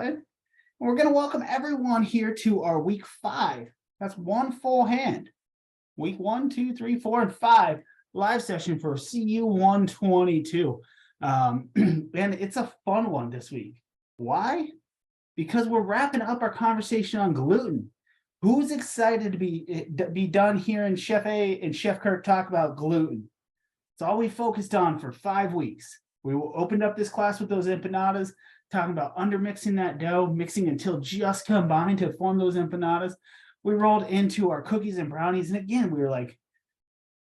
And we're going to welcome everyone here to our week 5. That's one full hand. Week 1, 2, 3, 4, and 5 live session for CU122. And it's a fun one this week. Why? Because we're wrapping up our conversation on gluten. Who's excited to be done hearing Chef A and Chef Kirk talk about gluten? It's all we focused on for 5 weeks. We opened up this class with those empanadas, talking about undermixing that dough, mixing until just combining to form those empanadas. We rolled into our cookies and brownies. And again, we were like,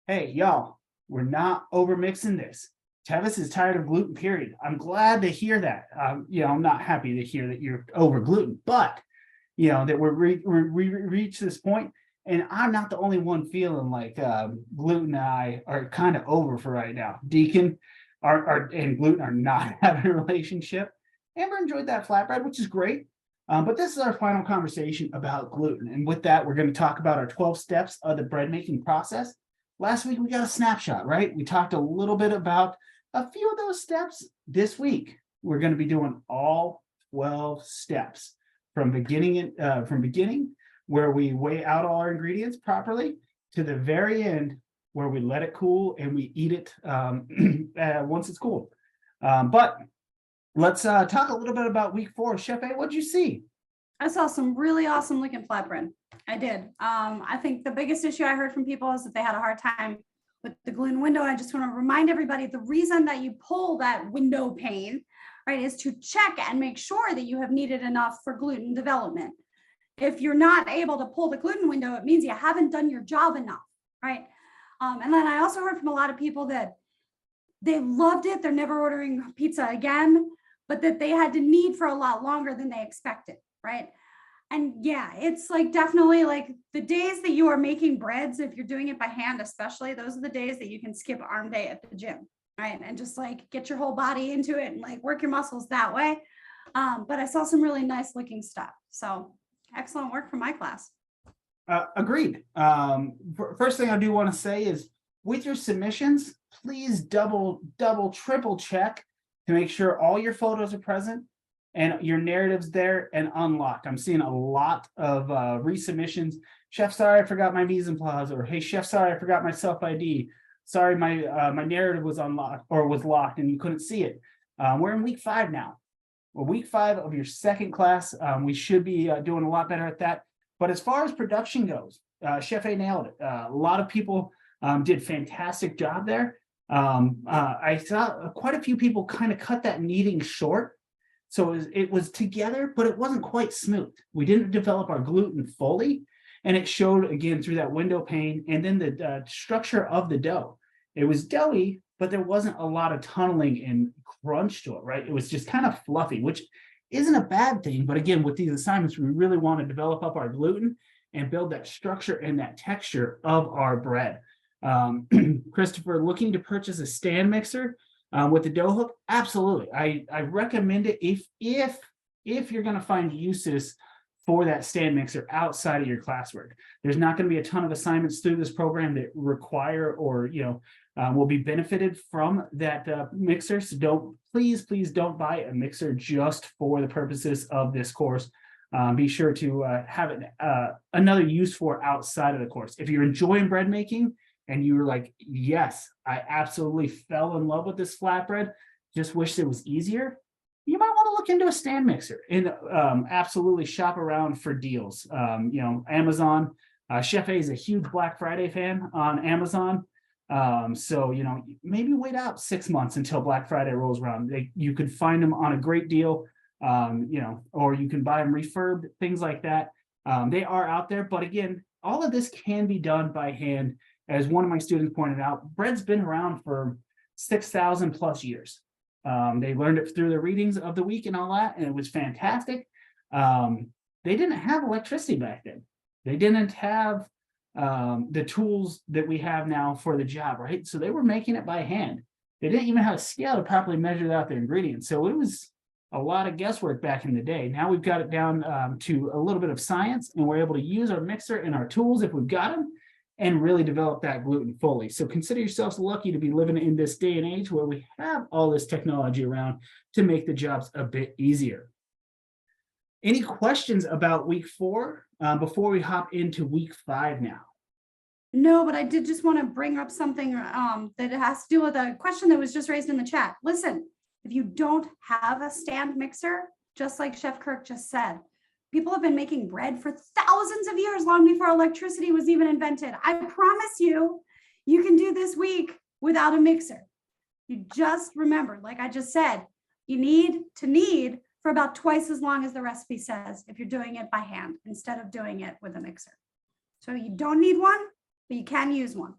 hey, y'all, we're not over mixing this. Tevis is tired of gluten, period. I'm glad to hear that. I'm not happy to hear that you're over gluten, but that we reached this point, and I'm not the only one feeling like gluten and I are kind of over for right now. Deacon and gluten are not having a relationship. Amber enjoyed that flatbread, which is great. But this is our final conversation about gluten. And with that, we're going to talk about our 12 steps of the bread making process. Last week, we got a snapshot, right? We talked a little bit about a few of those steps. This week, we're going to be doing all 12 steps from beginning, where we weigh out all our ingredients properly, to the very end where we let it cool and we eat it once it's cool. But let's talk a little bit about week 4. Chef A, what'd you see? I saw some really awesome looking flatbread. I did. I think the biggest issue I heard from people is that they had a hard time with the gluten window. I just want to remind everybody the reason that you pull that window pane, right, is to check and make sure that you have kneaded enough for gluten development. If you're not able to pull the gluten window, it means you haven't done your job enough, right? And then I also heard from a lot of people that they loved it. They're never ordering pizza again, but that they had to knead for a lot longer than they expected, right? And yeah, it's like definitely like the days that you are making breads, if you're doing it by hand, especially, those are the days that you can skip arm day at the gym, right? And just like get your whole body into it and like work your muscles that way. But I saw some really nice looking stuff. So excellent work from my class. Agreed. First thing I do want to say is with your submissions, please double, triple check to make sure all your photos are present and your narrative's there and unlocked. I'm seeing a lot of resubmissions. Chef, sorry, I forgot my mise en place, or hey, chef, sorry, I forgot my self ID. Sorry, my narrative was unlocked or was locked and you couldn't see it. We're in week 5 now. Well, week 5 of your second class. We should be doing a lot better at that. But as far as production goes, Chef A nailed it. A lot of people did fantastic job there. I saw quite a few people kind of cut that kneading short. So it was together, but it wasn't quite smooth. We didn't develop our gluten fully, and it showed again through that window pane and then the structure of the dough. It was doughy, but there wasn't a lot of tunneling and crunch to it, right? It was just kind of fluffy, which isn't a bad thing. But again, with these assignments, we really want to develop up our gluten and build that structure and that texture of our bread. Christopher, looking to purchase a stand mixer with the dough hook? Absolutely. I recommend it if you're going to find uses for that stand mixer outside of your classwork. There's not going to be a ton of assignments through this program that require or will be benefited from that mixer. So please don't buy a mixer just for the purposes of this course. Be sure to have another use for outside of the course. If you're enjoying bread making and you were like, yes, I absolutely fell in love with this flatbread, just wish it was easier, you might want to look into a stand mixer and absolutely shop around for deals. Amazon, Chef A is a huge Black Friday fan on Amazon. So maybe wait out 6 months until Black Friday rolls around. You could find them on a great deal, or you can buy them refurbed, things like that. They are out there, but again, all of this can be done by hand. As one of my students pointed out, bread's been around for 6,000 plus years. They learned it through the readings of the week and all that, and it was fantastic. They didn't have electricity back then. They didn't have the tools that we have now for the job, right? So they were making it by hand. They didn't even have a scale to properly measure out their ingredients. So it was a lot of guesswork back in the day. Now we've got it down to a little bit of science, and we're able to use our mixer and our tools if we've got them and really develop that gluten fully. So consider yourselves lucky to be living in this day and age where we have all this technology around to make the jobs a bit easier. Any questions about week 4 before we hop into week 5 now? No, but I did just want to bring up something that has to do with a question that was just raised in the chat. Listen, if you don't have a stand mixer, just like Chef Kirk just said, people have been making bread for thousands of years, long before electricity was even invented. I promise you, you can do this week without a mixer. You just remember, like I just said, you need to knead for about twice as long as the recipe says if you're doing it by hand instead of doing it with a mixer. So you don't need one, but you can use one.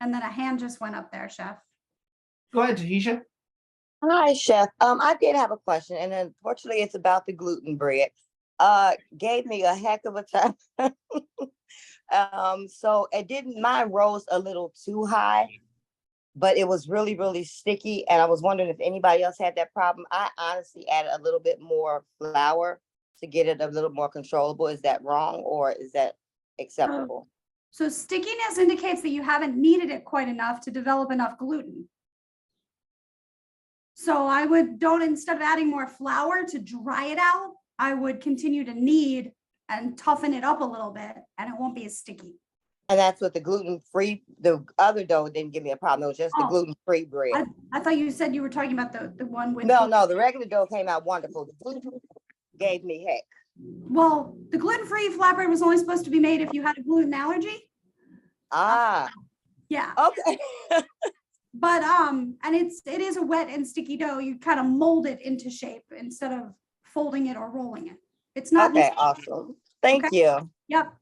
And then a hand just went up there, Chef. Go ahead, Tahisha. Hi, Chef. I did have a question, and unfortunately, it's about the gluten bread. Gave me a heck of a time. So it didn't. Mine rose a little too high, but it was really, really sticky. And I was wondering if anybody else had that problem. I honestly added a little bit more flour to get it a little more controllable. Is that wrong, or is that acceptable? So stickiness indicates that you haven't kneaded it quite enough to develop enough gluten. So I would instead of adding more flour to dry it out, I would continue to knead and toughen it up a little bit, and it won't be as sticky. And that's with the gluten-free. The other dough didn't give me a problem. It was just the gluten-free bread. I thought you said you were talking about the one with. No, the regular dough came out wonderful. The gluten gave me heck. Well, the gluten-free flatbread was only supposed to be made if you had a gluten allergy. Yeah. Okay. But and it is a wet and sticky dough. You kind of mold it into shape instead of folding it or rolling it. It's not Okay, awesome. Thank you. Yep.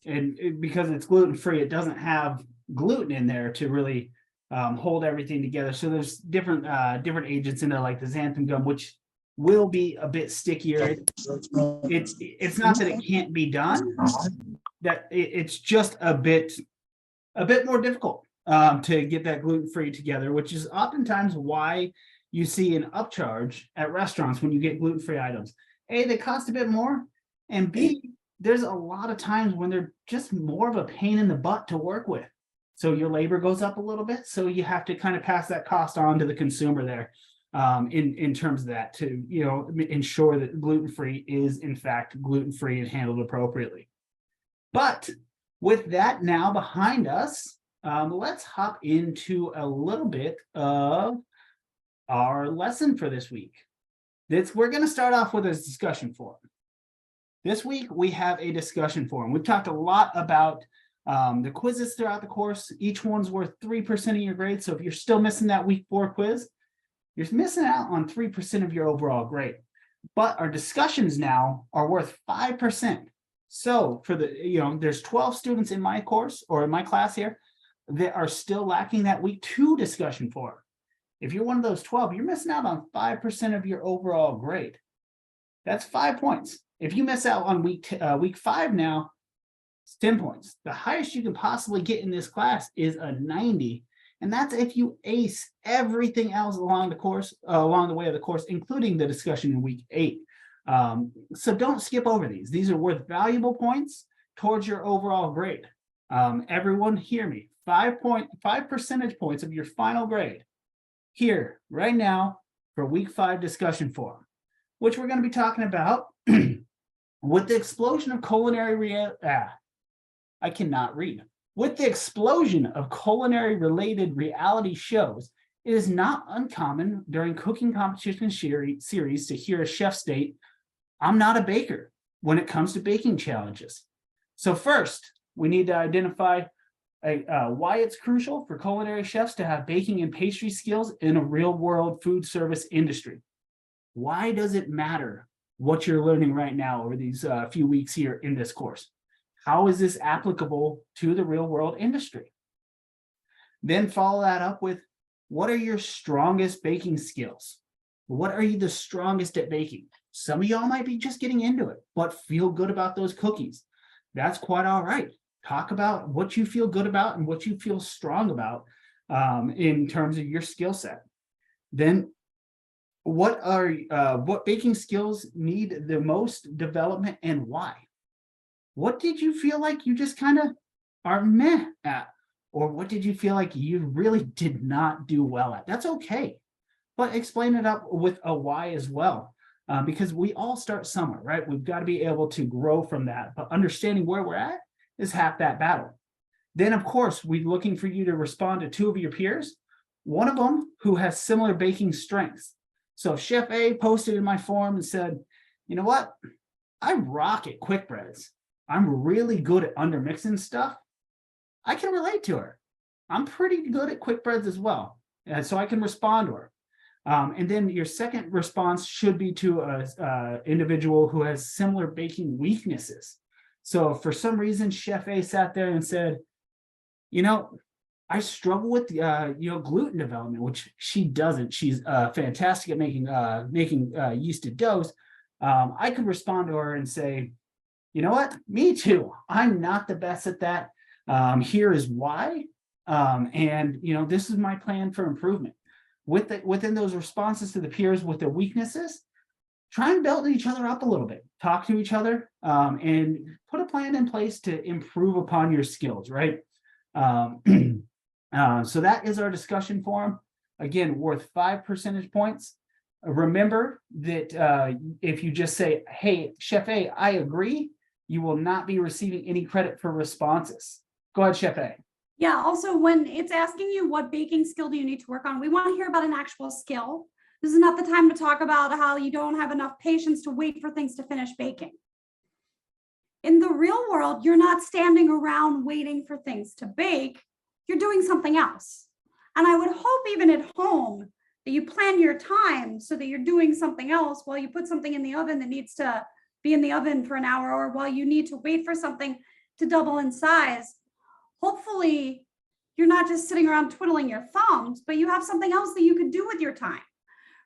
And because it's gluten-free, it doesn't have gluten in there to really hold everything together. So there's different agents in there, like the xanthan gum, which will be a bit stickier. It's not that it can't be done, that it's just a bit more difficult to get that gluten-free together, which is oftentimes why you see an upcharge at restaurants when you get gluten-free items. A, they cost a bit more, and B, there's a lot of times when they're just more of a pain in the butt to work with. So your labor goes up a little bit, so you have to kind of pass that cost on to the consumer there in terms of that to, you know, ensure that gluten-free is in fact gluten-free and handled appropriately. But with that now behind us, let's hop into a little bit of our lesson for this week. We're going to start off with a discussion forum. This week, we have a discussion forum. We've talked a lot about the quizzes throughout the course. Each one's worth 3% of your grade. So if you're still missing that week 4 quiz, you're missing out on 3% of your overall grade. But our discussions now are worth 5%. So for there's 12 students in my course or in my class here that are still lacking that week 2 discussion forum. If you're one of those 12, you're missing out on 5% of your overall grade. That's 5 points. If you miss out on week 5 now, it's 10 points. The highest you can possibly get in this class is a 90. And that's if you ace everything else along the way of the course, including the discussion in week 8. So don't skip over these. These are worth valuable points towards your overall grade. Everyone hear me. 5 percentage points of your final grade here right now for week 5 discussion forum, which we're going to be talking about with the explosion of I cannot read. With the explosion of culinary related reality shows, it is not uncommon during cooking competition series to hear a chef state, "I'm not a baker," when it comes to baking challenges. So first, we need to identify why it's crucial for culinary chefs to have baking and pastry skills in a real-world food service industry. Why does it matter what you're learning right now over these few weeks here in this course? How is this applicable to the real-world industry? Then follow that up with, what are your strongest baking skills? What are you the strongest at baking? Some of y'all might be just getting into it, but feel good about those cookies. That's quite all right. Talk about what you feel good about and what you feel strong about in terms of your skill set. Then what baking skills need the most development and why? What did you feel like you just kind of are meh at? Or what did you feel like you really did not do well at? That's okay, but explain it up with a why as well. because we all start somewhere, right? We've got to be able to grow from that, but understanding where we're at is half that battle. Then, of course, we're looking for you to respond to two of your peers, one of them who has similar baking strengths. So if Chef A posted in my forum and said, you know what, I rock at quick breads. I'm really good at undermixing stuff. I can relate to her. I'm pretty good at quick breads as well. And so I can respond to her. And then your second response should be to a individual who has similar baking weaknesses. So if for some reason Chef A sat there and said, you know, I struggle with gluten development, which she doesn't. She's fantastic at making yeasted doughs. I could respond to her and say, you know what? Me too. I'm not the best at that. Here is why. And this is my plan for improvement. Within those responses to the peers with their weaknesses, try and build each other up a little bit. Talk to each other and put a plan in place to improve upon your skills, right? So that is our discussion forum. Again, worth 5 percentage points. Remember that if you just say, hey, Chef A, I agree, you will not be receiving any credit for responses. Go ahead, Chef A. Yeah, also when it's asking you what baking skill do you need to work on, we want to hear about an actual skill. This is not the time to talk about how you don't have enough patience to wait for things to finish baking. In the real world, you're not standing around waiting for things to bake. You're doing something else. And I would hope even at home that you plan your time so that you're doing something else while you put something in the oven that needs to be in the oven for an hour, or while you need to wait for something to double in size. Hopefully, you're not just sitting around twiddling your thumbs, but you have something else that you could do with your time,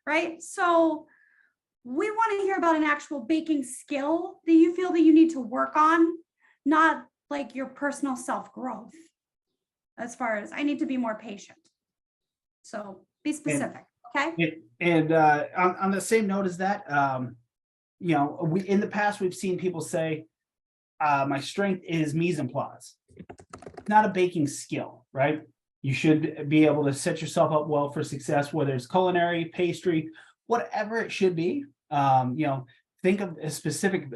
right? So we want to hear about an actual baking skill that you feel that you need to work on, not like your personal self-growth. As far as I need to be more patient. So be specific, okay? And on the same note as that, we in the past we've seen people say, my strength is mise en place. Not a baking skill, right? You should be able to set yourself up well for success, whether it's culinary, pastry, whatever it should be. Think of specific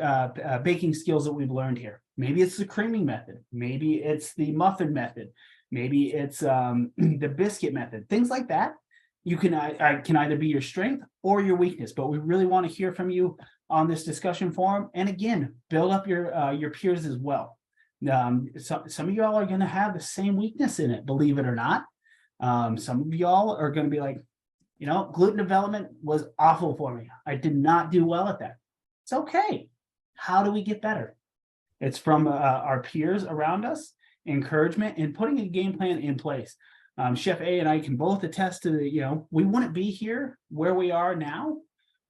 baking skills that we've learned here. Maybe it's the creaming method. Maybe it's the muffin method. Maybe it's the biscuit method. Things like that. You can either be your strength or your weakness, but we really want to hear from you on this discussion forum. And again, build up your peers as well. Some of y'all are going to have the same weakness in it, believe it or not. Some of y'all are going to be like, gluten development was awful for me. I did not do well at that. It's okay. How do we get better? It's from our peers around us, encouragement, and putting a game plan in place. Chef A and I can both attest to we wouldn't be here where we are now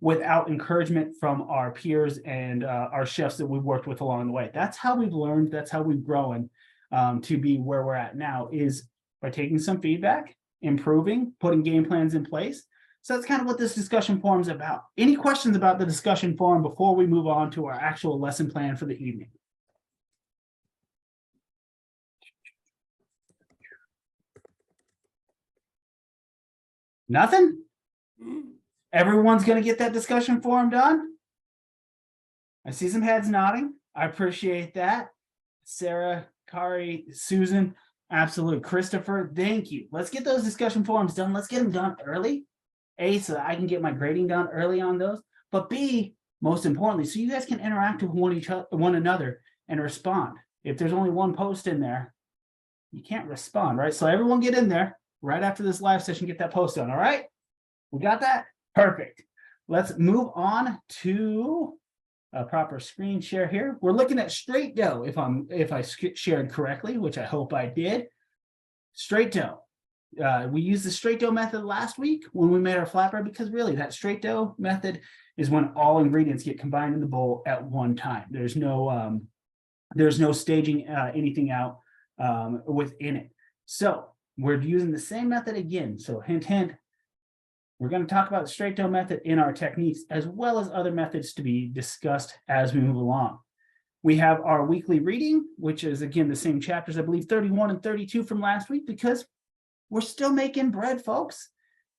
without encouragement from our peers and our chefs that we've worked with along the way. That's how we've learned. That's how we've grown to be where we're at now, is by taking some feedback, improving, putting game plans in place. So that's kind of what this discussion forum is about. Any questions about the discussion forum before we move on to our actual lesson plan for the evening? Nothing? Everyone's going to get that discussion forum done? I see some heads nodding. I appreciate that. Sarah, Kari, Susan, absolutely. Christopher, thank you. Let's get those discussion forums done. Let's get them done early. A, so that I can get my grading done early on those. But B, most importantly, so you guys can interact with one another and respond. If there's only one post in there, you can't respond, right? So everyone get in there right after this live session, get that post done, all right? We got that? Perfect. Let's move on to a proper screen share here. We're looking at straight dough, if I shared correctly, which I hope I did. Straight dough. We used the straight dough method last week when we made our flatbread, because really that straight dough method is when all ingredients get combined in the bowl at one time. There's no staging anything out within it. So we're using the same method again. So hint, hint, we're going to talk about the straight dough method in our techniques, as well as other methods to be discussed as we move along. We have our weekly reading, which is, again, the same chapters, I believe 31 and 32 from last week, because we're still making bread, folks.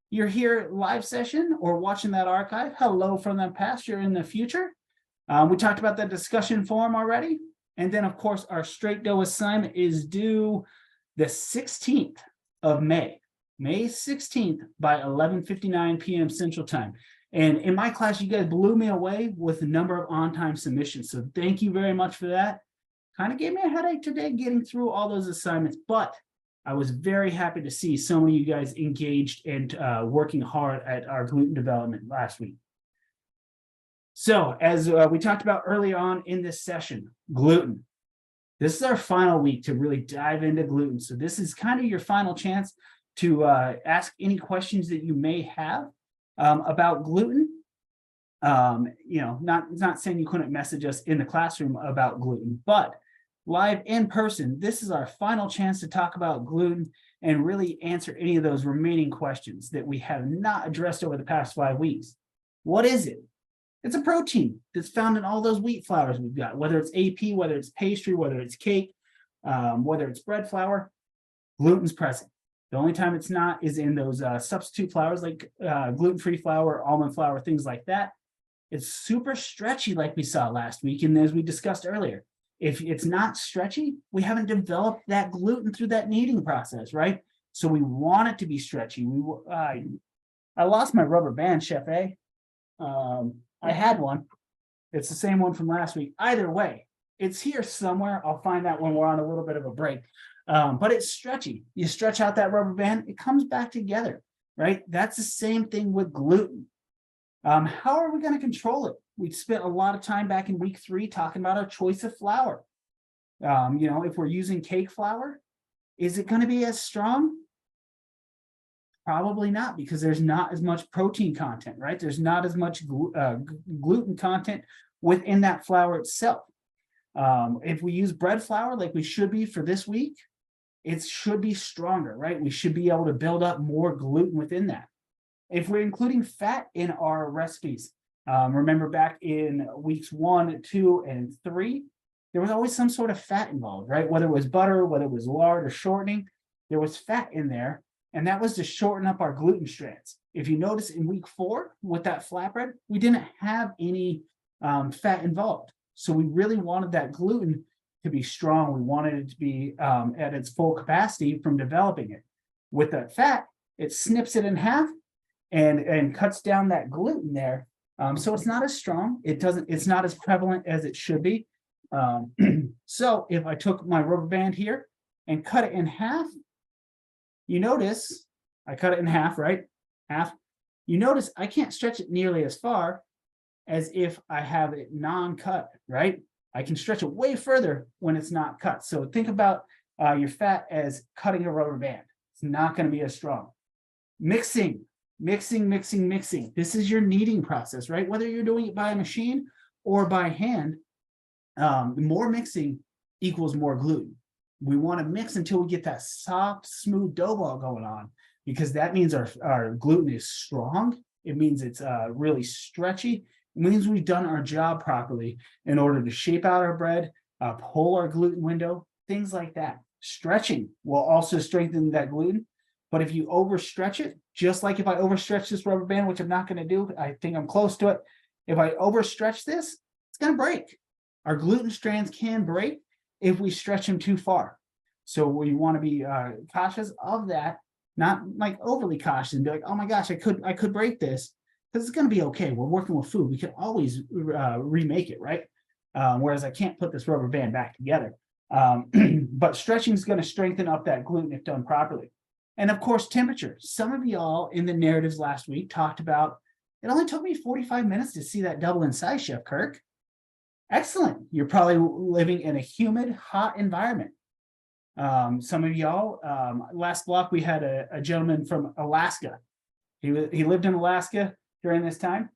you're here live session or watching that archive, hello from the past, you're in the future. We talked about that discussion forum already. And then, of course, our straight dough assignment is due the 16th of May, May 16th by 11:59 p.m. Central Time. And in my class, you guys blew me away with the number of on-time submissions. So thank you very much for that. Kind of gave me a headache today getting through all those assignments, but I was very happy to see so many of you guys engaged and working hard at our gluten development last week. So as we talked about early on in this session, gluten. This is our final week to really dive into gluten. So this is kind of your final chance to ask any questions that you may have about gluten. Not saying you couldn't message us in the classroom about gluten, but live in person, this is our final chance to talk about gluten and really answer any of those remaining questions that we have not addressed over the past 5 weeks. What is it? It's a protein that's found in all those wheat flours we've got, whether it's AP, whether it's pastry, whether it's cake, whether it's bread flour, gluten's present. The only time it's not is in those substitute flours like gluten-free flour, almond flour, things like that. It's super stretchy like we saw last week. And as we discussed earlier, if it's not stretchy, we haven't developed that gluten through that kneading process, right? So we want it to be stretchy. I lost my rubber band, Chef A. I had one. It's the same one from last week. Either way, it's here somewhere. I'll find that when we're on a little bit of a break. But it's stretchy. You stretch out that rubber band, it comes back together, right? That's the same thing with gluten. How are we going to control it? We spent a lot of time back in week 3 talking about our choice of flour. If we're using cake flour, is it going to be as strong? Probably not, because there's not as much protein content, right? There's not as much gluten content within that flour itself. If we use bread flour like we should be for this week, it should be stronger, right? We should be able to build up more gluten within that. If we're including fat in our recipes, remember back in weeks 1, 2, and 3, there was always some sort of fat involved, right? Whether it was butter, whether it was lard or shortening, there was fat in there. And that was to shorten up our gluten strands. If you notice in week 4 with that flatbread, we didn't have any fat involved. So we really wanted that gluten to be strong. We wanted it to be at its full capacity from developing it. With that fat, it snips it in half and cuts down that gluten there. So it's not as strong. It's not as prevalent as it should be. So if I took my rubber band here and cut it in half, you notice I cut it in half, right? Half. You notice I can't stretch it nearly as far as if I have it non-cut, right? I can stretch it way further when it's not cut. So think about your fat as cutting a rubber band. It's not going to be as strong. Mixing. This is your kneading process, right? Whether you're doing it by a machine or by hand, more mixing equals more gluten. We want to mix until we get that soft, smooth dough ball going on, because that means our gluten is strong. It means it's really stretchy. It means we've done our job properly in order to shape out our bread, pull our gluten window, things like that. Stretching will also strengthen that gluten. But if you overstretch it, just like if I overstretch this rubber band, which I'm not going to do, I think I'm close to it. If I overstretch this, it's going to break. Our gluten strands can break if we stretch them too far. So we want to be cautious of that, not like overly cautious and be like, oh my gosh, I could break this, because it's going to be okay. We're working with food. We can always remake it, right? Whereas I can't put this rubber band back together. But stretching is going to strengthen up that gluten if done properly. And of course, temperature. Some of y'all in the narratives last week talked about, it only took me 45 minutes to see that double in size, Chef Kirk. Excellent. You're probably living in a humid, hot environment. Some of y'all, last block, we had a gentleman from Alaska. He lived in Alaska during this time.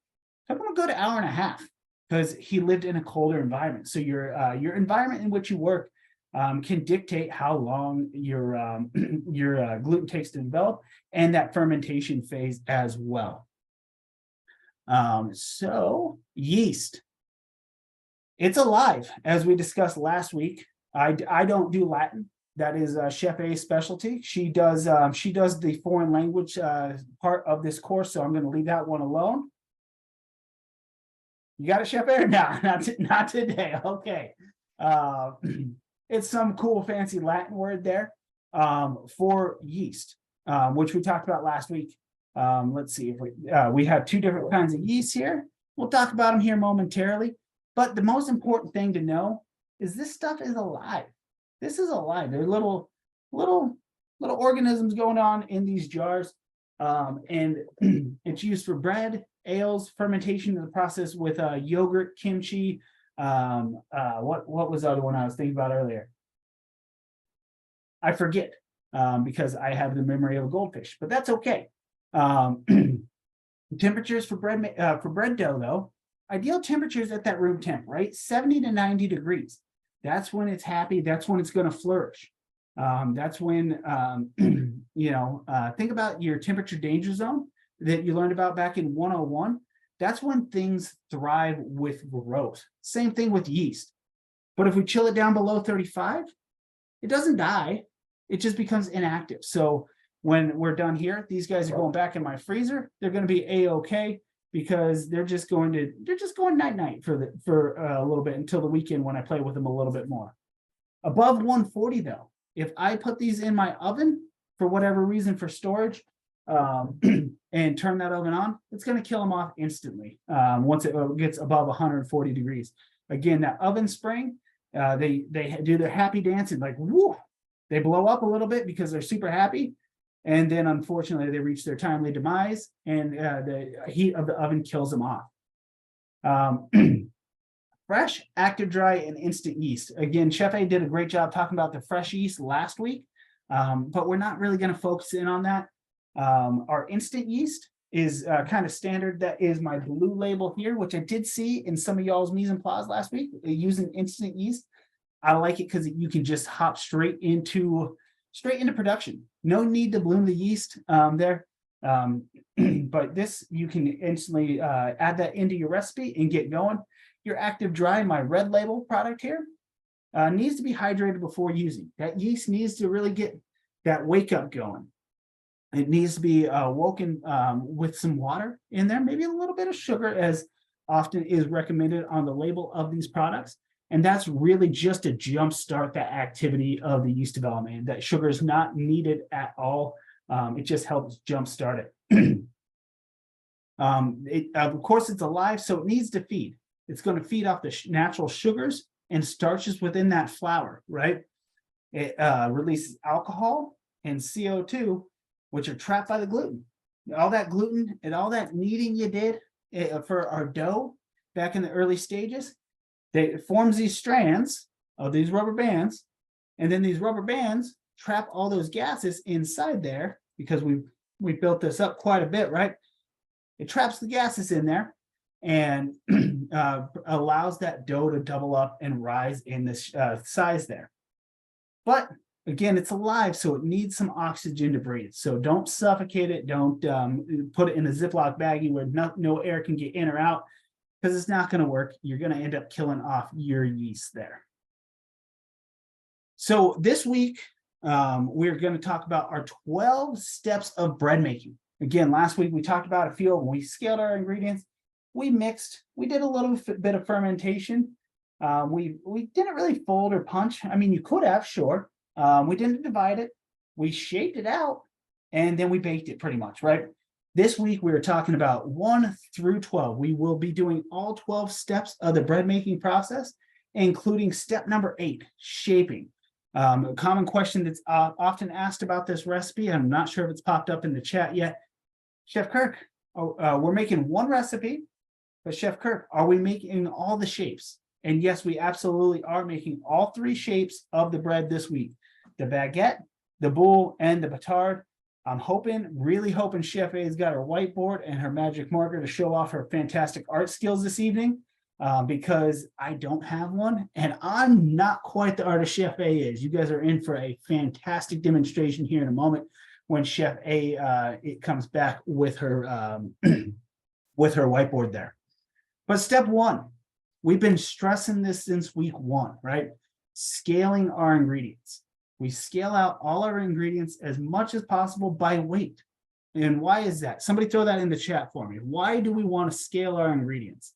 Took him a good hour and a half because he lived in a colder environment. So your environment in which you work can dictate how long your gluten takes to develop, and that fermentation phase as well. So yeast. It's alive, as we discussed last week. I don't do Latin. That is Chef A's specialty. She does the foreign language part of this course, so I'm going to leave that one alone. You got it, Chef A? No, not today. Okay. It's some cool fancy Latin word there for yeast, which we talked about last week. Let's see if we have two different kinds of yeast here. We'll talk about them here momentarily. But the most important thing to know is this stuff is alive. This is alive. There are little organisms going on in these jars, and it's used for bread, ales, fermentation of the process with yogurt, kimchi. What was the other one I was thinking about earlier? I forget because I have the memory of a goldfish, but that's okay. Temperatures for bread dough, though, ideal temperatures at that room temp, right? 70 to 90 degrees. That's when it's happy. That's when it's going to flourish. That's when, think about your temperature danger zone that you learned about back in 101. That's when things thrive with growth. Same thing with yeast. But if we chill it down below 35, it doesn't die. It just becomes inactive. So when we're done here, these guys are going back in my freezer. They're going to be A-okay. Because they're just going night-night for a little bit until the weekend when I play with them a little bit more. Above 140 though, if I put these in my oven for whatever reason for storage, and turn that oven on, it's going to kill them off instantly once it gets above 140 degrees. Again, that oven spring, they do their happy dance and like whoo, they blow up a little bit because they're super happy. And then unfortunately, they reach their timely demise and the heat of the oven kills them off. Fresh, active dry, and instant yeast. Again, Chef A did a great job talking about the fresh yeast last week, but we're not really going to focus in on that. Our instant yeast is kind of standard. That is my blue label here, which I did see in some of y'all's mise en place last week using instant yeast. I like it because you can just hop straight into production. No need to bloom the yeast there. But this, you can instantly add that into your recipe and get going. Your active dry, my red label product here, needs to be hydrated before using. That yeast needs to really get that wake up going. It needs to be woken with some water in there, maybe a little bit of sugar as often is recommended on the label of these products. And that's really just to jumpstart that activity of the yeast development. That sugar is not needed at all. It just helps jumpstart it. Of course, it's alive, so it needs to feed. It's going to feed off the natural sugars and starches within that flour, right? It releases alcohol and CO2, which are trapped by the gluten. All that gluten and all that kneading you did for our dough back in the early stages, it forms these strands of these rubber bands, and then these rubber bands trap all those gases inside there because we built this up quite a bit, right? It traps the gases in there and allows that dough to double up and rise in this size there. But again, it's alive, so it needs some oxygen to breathe. So don't suffocate it. Don't put it in a Ziploc baggie where no air can get in or out, because it's not going to work. You're going to end up killing off your yeast there. So this week, we're going to talk about our 12 steps of bread making. Again, last week we talked about a few. When we scaled our ingredients, we mixed, we did a little bit of fermentation. We didn't really fold or punch. I mean, you could have, sure. We didn't divide it. We shaped it out, and then we baked it pretty much, right? This week, we are talking about 1 through 12. We will be doing all 12 steps of the bread making process, including step number 8, shaping. A common question that's often asked about this recipe, I'm not sure if it's popped up in the chat yet. Chef Kirk, we're making one recipe, but Chef Kirk, are we making all the shapes? And yes, we absolutely are making all 3 shapes of the bread this week. The baguette, the boule, and the petard. I'm really hoping Chef A's got her whiteboard and her magic marker to show off her fantastic art skills this evening, because I don't have one, and I'm not quite the artist Chef A is. You guys are in for a fantastic demonstration here in a moment when Chef A it comes back with her with her whiteboard there. But step 1, we've been stressing this since week 1, right? Scaling our ingredients. We scale out all our ingredients as much as possible by weight. And why is that? Somebody throw that in the chat for me. Why do we want to scale our ingredients?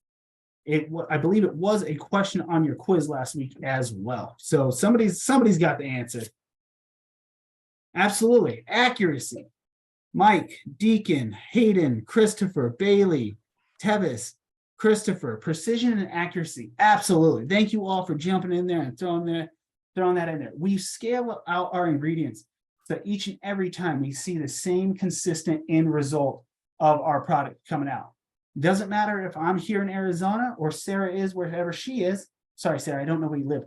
I believe it was a question on your quiz last week as well. So somebody's got the answer. Absolutely. Accuracy. Mike, Deacon, Hayden, Christopher, Bailey, Tevis, Christopher, precision and accuracy. Absolutely. Thank you all for jumping in there and throwing that in there. We scale out our ingredients so each and every time we see the same consistent end result of our product coming out. Doesn't matter if I'm here in Arizona or Sarah is wherever she is. Sorry, Sarah, I don't know where you live.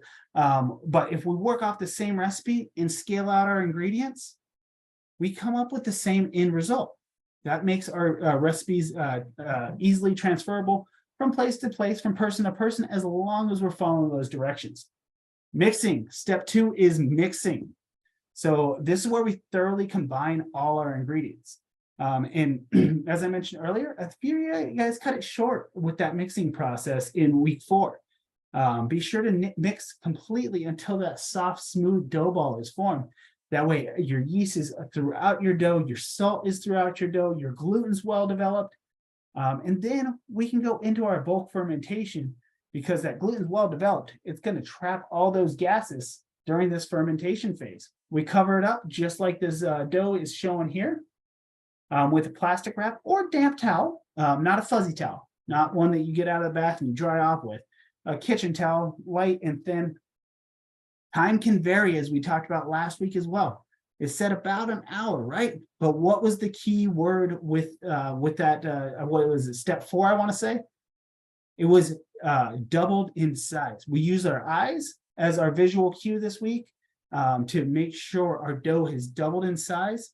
But if we work off the same recipe and scale out our ingredients, we come up with the same end result. That makes our recipes easily transferable from place to place, from person to person, as long as we're following those directions. Mixing. Step 2 is mixing. So this is where we thoroughly combine all our ingredients. And as I mentioned earlier, a few of you guys cut it short with that mixing process in week 4. Be sure to mix completely until that soft, smooth dough ball is formed. That way your yeast is throughout your dough, your salt is throughout your dough, your gluten's well developed. And then we can go into our bulk fermentation, because that gluten's well developed. It's going to trap all those gases during this fermentation phase. We cover it up just like this dough is showing here, with a plastic wrap or damp towel, not a fuzzy towel, not one that you get out of the bath and you dry off with. A kitchen towel, light and thin. Time can vary, as we talked about last week as well. It's set about an hour, right? But what was the key word with that? What was it? Step 4, I want to say. It was doubled in size. We use our eyes as our visual cue this week to make sure our dough has doubled in size.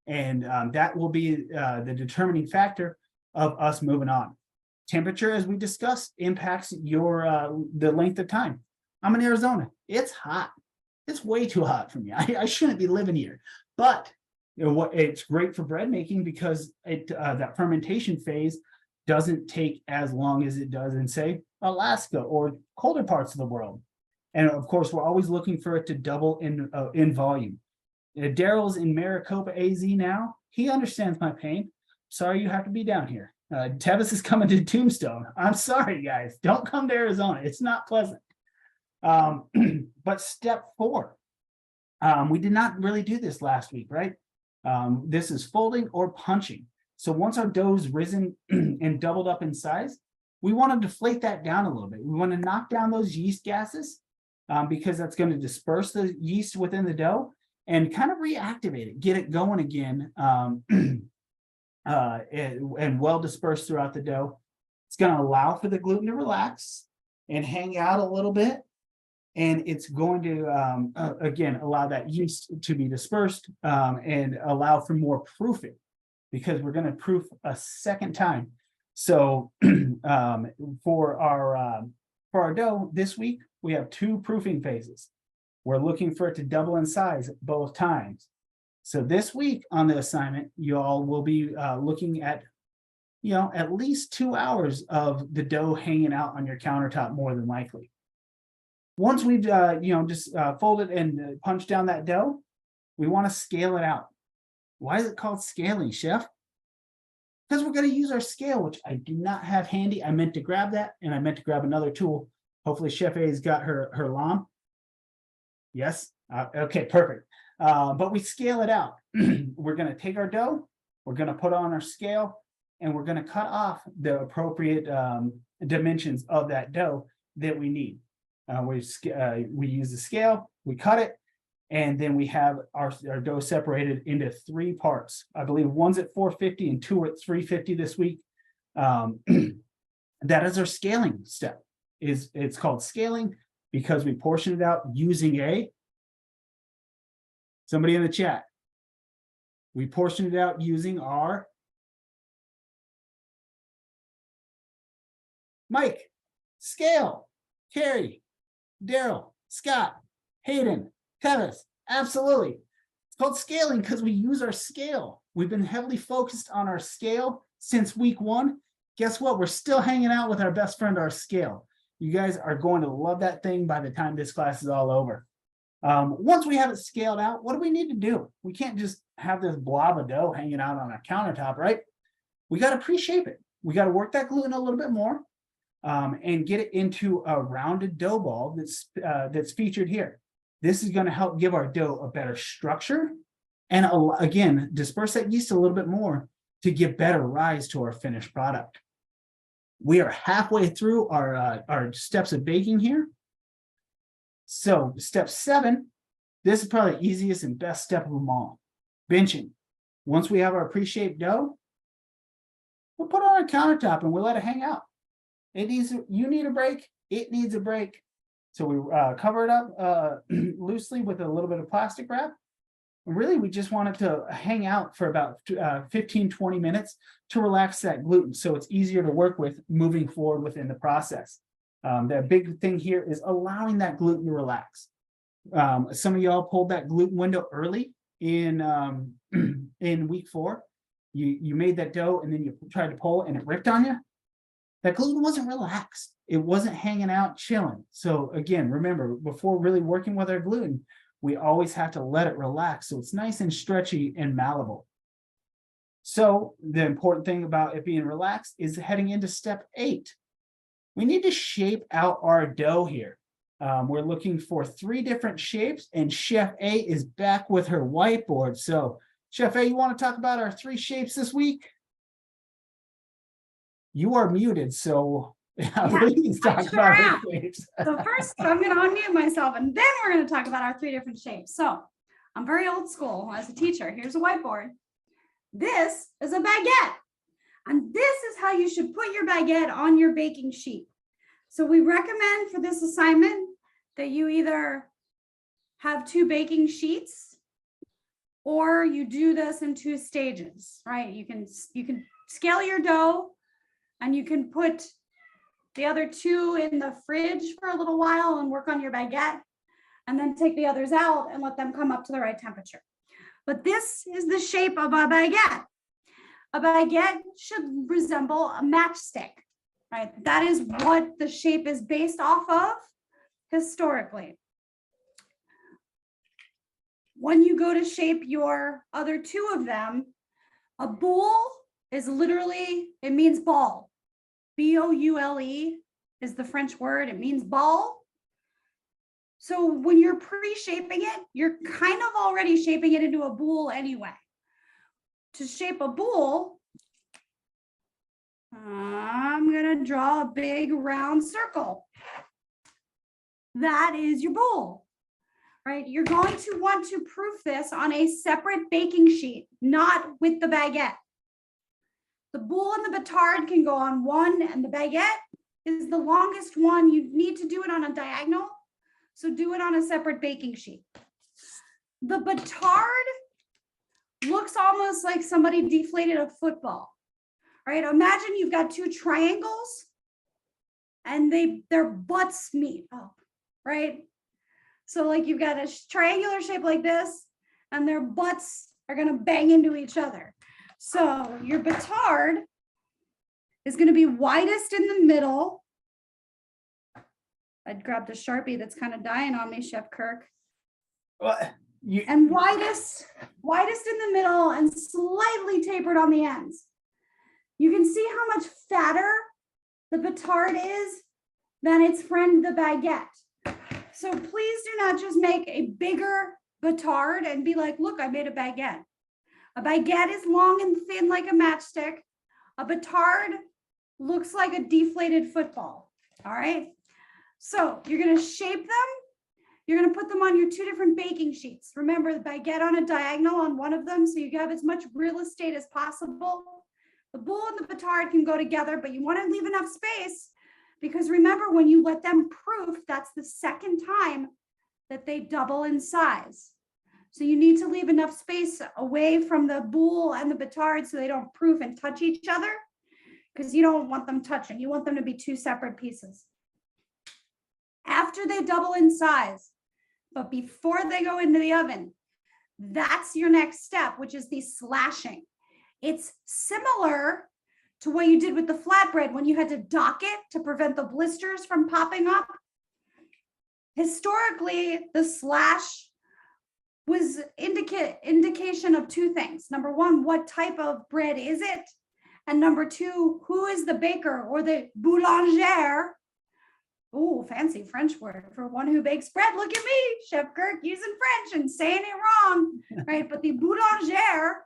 And that will be the determining factor of us moving on. Temperature, as we discussed, impacts your the length of time. I'm in Arizona. It's hot. It's way too hot for me. I shouldn't be living here. But you know what? It's great for bread making because that fermentation phase doesn't take as long as it does in, say, Alaska or colder parts of the world. And of course, we're always looking for it to double in volume. Daryl's in Maricopa, AZ now. He understands my pain. Sorry you have to be down here. Tevis is coming to Tombstone. I'm sorry, guys. Don't come to Arizona. It's not pleasant. But step 4, we did not really do this last week, right? This is folding or punching. So once our dough's risen and doubled up in size, we want to deflate that down a little bit. We want to knock down those yeast gases because that's going to disperse the yeast within the dough and kind of reactivate it, get it going again, and well dispersed throughout the dough. It's going to allow for the gluten to relax and hang out a little bit. And it's going to, again, allow that yeast to be dispersed and allow for more proofing, because we're going to proof a second time. So for our dough this week, we have 2 proofing phases. We're looking for it to double in size both times. So this week on the assignment, you all will be looking at, at least 2 hours of the dough hanging out on your countertop, more than likely. Once we've, just folded and punched down that dough, we want to scale it out. Why is it called scaling, Chef? Because we're going to use our scale, which I do not have handy. I meant to grab that, and I meant to grab another tool. Hopefully Chef A's got her lamb. Yes? Okay, perfect. But we scale it out. We're going to take our dough, we're going to put on our scale, and we're going to cut off the appropriate dimensions of that dough that we need. We use the scale, we cut it, and then we have our dough separated into 3 parts. I believe one's at 450 and 2 are at 350 this week. That is our scaling step. It's called scaling because we portion it out using somebody in the chat. We portion it out using our Mike, scale, Carrie, Daryl, Scott, Hayden, Tevis, absolutely. It's called scaling because we use our scale. We've been heavily focused on our scale since week 1. Guess what? We're still hanging out with our best friend, our scale. You guys are going to love that thing by the time this class is all over. Once we have it scaled out, what do we need to do? We can't just have this blob of dough hanging out on our countertop, right? We got to pre-shape it. We got to work that gluten a little bit more and get it into a rounded dough ball that's featured here. This is going to help give our dough a better structure and again, disperse that yeast a little bit more to give better rise to our finished product. We are halfway through our steps of baking here. So step 7, this is probably the easiest and best step of them all, benching. Once we have our pre-shaped dough, we'll put it on our countertop and we'll let it hang out. You need a break, it needs a break. So we cover it up loosely with a little bit of plastic wrap. Really, we just want it to hang out for about 15-20 minutes to relax that gluten so it's easier to work with moving forward within the process. The big thing here is allowing that gluten to relax. Some of y'all pulled that gluten window early in week 4. You made that dough and then you tried to pull and it ripped on you. That gluten wasn't relaxed. It wasn't hanging out chilling. So again, remember, before really working with our gluten, we always have to let it relax so it's nice and stretchy and malleable. So the important thing about it being relaxed is heading into step 8. We need to shape out our dough here. We're looking for 3 different shapes, and Chef A is back with her whiteboard. So Chef A, you want to talk about our 3 shapes this week? You are muted, so please talk about our shapes. So first, I'm going to unmute myself, and then we're going to talk about our 3 different shapes. So I'm very old school as a teacher. Here's a whiteboard. This is a baguette. And this is how you should put your baguette on your baking sheet. So we recommend for this assignment that you either have 2 baking sheets or you do this in 2 stages, right? You can scale your dough and you can put the other 2 in the fridge for a little while and work on your baguette, and then take the others out and let them come up to the right temperature. But this is the shape of a baguette. A baguette should resemble a matchstick, right? That is what the shape is based off of historically. When you go to shape your other 2 of them, a boule is literally, it means ball. B-O-U-L-E is the French word. It means ball. So when you're pre-shaping it, you're kind of already shaping it into a boule anyway. To shape a boule, I'm going to draw a big round circle. That is your boule, right? You're going to want to proof this on a separate baking sheet, not with the baguette. The boule and the batard can go on one, and the baguette is the longest one. You need to do it on a diagonal, so do it on a separate baking sheet. The batard looks almost like somebody deflated a football, right? Imagine you've got 2 triangles and their butts meet up, right? So like you've got a triangular shape like this and their butts are going to bang into each other. So your batard is going to be widest in the middle. I'd grab the Sharpie that's kind of dying on me, Chef Kirk. And widest in the middle and slightly tapered on the ends. You can see how much fatter the batard is than its friend, the baguette. So please do not just make a bigger batard and be like, look, I made a baguette. A baguette is long and thin like a matchstick. A batard looks like a deflated football. All right. So you're going to shape them. You're going to put them on your 2 different baking sheets. Remember, the baguette on a diagonal on one of them, so you have as much real estate as possible. The boule and the batard can go together, but you want to leave enough space because remember, when you let them proof, that's the second time that they double in size. So you need to leave enough space away from the boule and the batard so they don't proof and touch each other, because you don't want them touching. You want them to be 2 separate pieces. After they double in size, but before they go into the oven, that's your next step, which is the slashing. It's similar to what you did with the flatbread when you had to dock it to prevent the blisters from popping up. Historically, the slash was indication of two things. Number one, what type of bread is it? And number two, who is the baker or the boulanger? Oh, fancy French word for one who bakes bread. Look at me, Chef Kirk, using French and saying it wrong, right? But the boulanger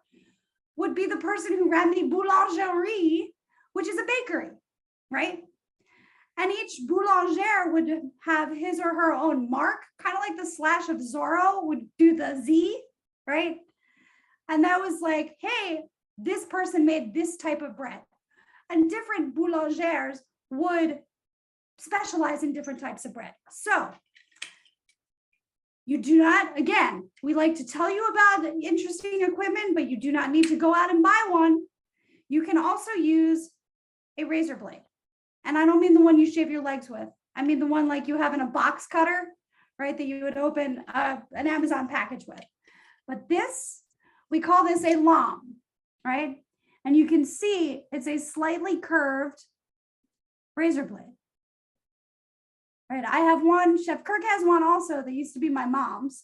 would be the person who ran the boulangerie, which is a bakery, right? And each boulanger would have his or her own mark, kind of like the slash of Zorro would do the Z, right? And that was like, hey, this person made this type of bread. And different boulangers would specialize in different types of bread. So you do not, again, we like to tell you about interesting equipment, but you do not need to go out and buy one. You can also use a razor blade. And I don't mean the one you shave your legs with. I mean the one like you have in a box cutter, right? That you would open an Amazon package with. But this, we call this a lame, right? And you can see it's a slightly curved razor blade. Right, I have one, Chef Kirk has one also that used to be my mom's.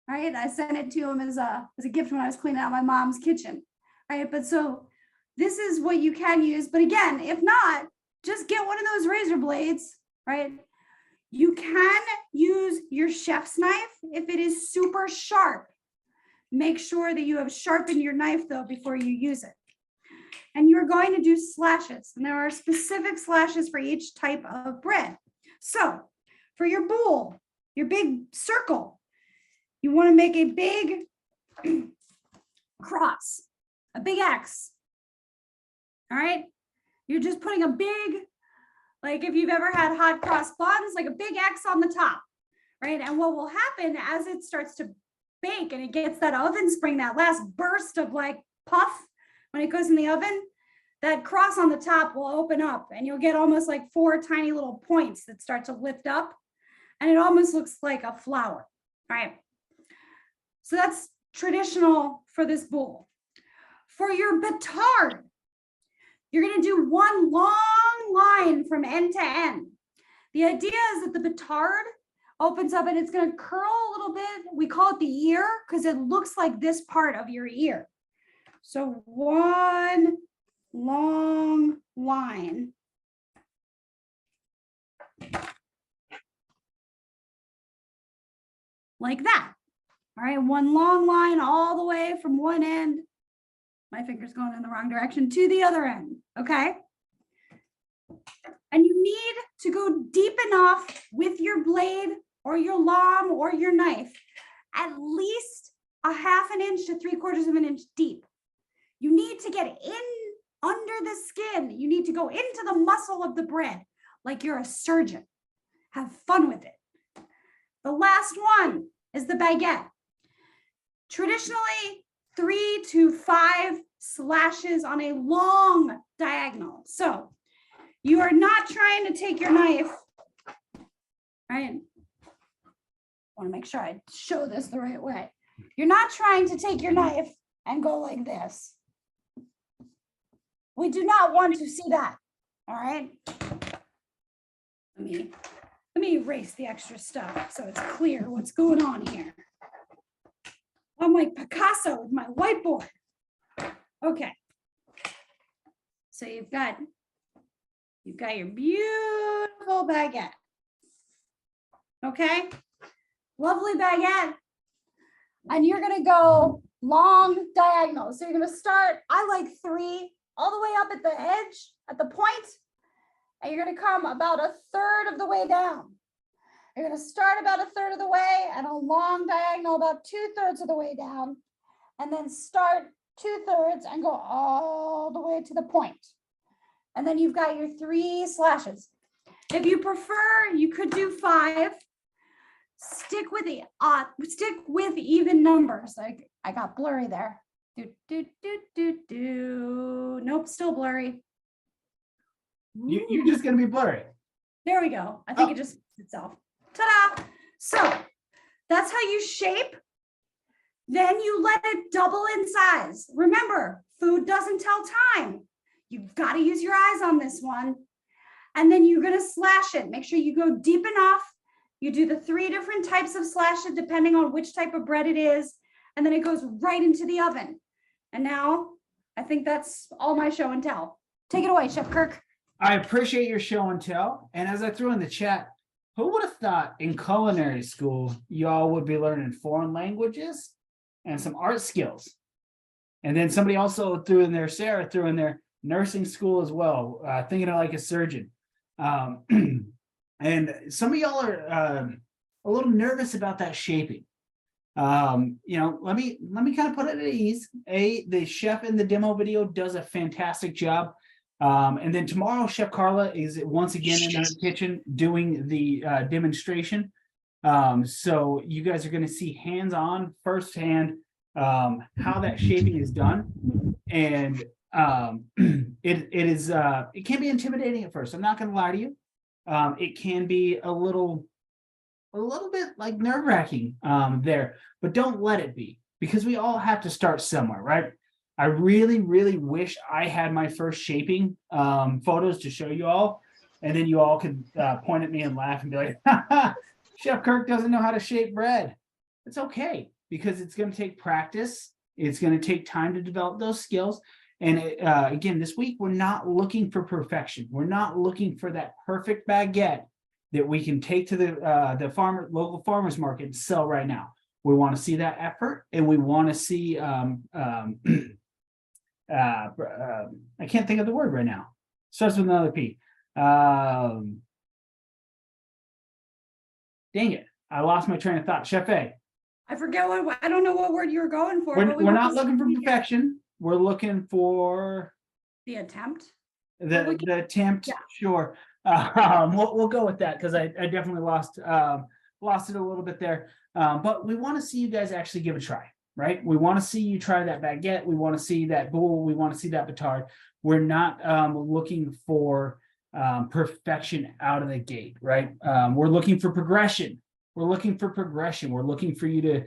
Right, I sent it to him as a gift when I was cleaning out my mom's kitchen. Right, but so this is what you can use. But again, if not, just get one of those razor blades, right? You can use your chef's knife if it is super sharp. Make sure that you have sharpened your knife though before you use it. And you're going to do slashes, and there are specific slashes for each type of bread. So for your bowl, your big circle, you want to make a big cross, a big X. All right. You're just putting a big, like if you've ever had hot cross buns, like a big X on the top, right? And what will happen as it starts to bake and it gets that oven spring, that last burst of like puff, when it goes in the oven, that cross on the top will open up and you'll get almost like 4 tiny little points that start to lift up. And it almost looks like a flower, right? So that's traditional for this bowl. For your batard, you're going to do one long line from end to end. The idea is that the batard opens up and it's going to curl a little bit. We call it the ear because it looks like this part of your ear. So one long line. Like that. All right, one long line all the way from one end. My finger's going in the wrong direction to the other end, okay? And you need to go deep enough with your blade or your lame or your knife, at least a 1/2 inch to 3/4 inch deep. You need to get in under the skin. You need to go into the muscle of the bread like you're a surgeon. Have fun with it. The last one is the baguette. Traditionally, 3 to 5 slashes on a long diagonal. So you are not trying to take your knife, right? I want to make sure I show this the right way. You're not trying to take your knife and go like this. We do not want to see that, all right? Let me erase the extra stuff so it's clear what's going on here. I'm like Picasso with my whiteboard. Okay. So you've got your beautiful baguette. Okay? Lovely baguette. And you're going to go long diagonal. So you're going to start, I like 3 all the way up at the edge, at the point, and you're going to come about 1/3 of the way down. You're going to start about 1/3 of the way and a long diagonal about 2/3 of the way down, and then start 2/3 and go all the way to the point. And then you've got your 3 slashes. If you prefer, you could do 5. Stick with even numbers. Like I got blurry there. Nope, still blurry. You're just gonna be blurry. There we go. I think it just fixed itself. Ta-da! So that's how you shape. Then you let it double in size. Remember, food doesn't tell time. You've got to use your eyes on this one. And then you're going to slash it. Make sure you go deep enough You do the 3 different types of slashes depending on which type of bread it is, and then it goes right into the oven. And now I think that's all my show and tell. Take it away, Chef Kirk. I appreciate your show and tell. And as I threw in the chat, who would have thought in culinary school, y'all would be learning foreign languages and some art skills? And then somebody also threw in there, Sarah threw in there nursing school as well, thinking of like a surgeon. And some of y'all are a little nervous about that shaping. Let me kind of put it at ease. The chef in the demo video does a fantastic job. And then tomorrow, Chef Carla is once again in the kitchen doing the demonstration. So you guys are going to see hands-on, firsthand, how that shaping is done. And it can be intimidating at first. I'm not going to lie to you. It can be a little bit like nerve-wracking there, but don't let it be, because we all have to start somewhere, right? I really, really wish I had my first shaping photos to show you all, and then you all could point at me and laugh and be like, Chef Kirk doesn't know how to shape bread. It's okay, because it's going to take practice. It's going to take time to develop those skills. And again, this week, we're not looking for perfection. We're not looking for that perfect baguette that we can take to the local farmers market and sell right now. We want to see that effort, and we want to see I can't think of the word right now. Starts with another P. Dang it. I lost my train of thought. Chef A. I forget I don't know what word you were going for. We're not looking for perfection. We're looking for the attempt. The attempt. Yeah. Sure. We'll go with that, because I definitely lost it a little bit there. But we want to see you guys actually give a try. Right? We want to see you try that baguette. We want to see that boule. We want to see that batard. We're not looking for perfection out of the gate, right? We're looking for progression. We're looking for progression. We're looking for you to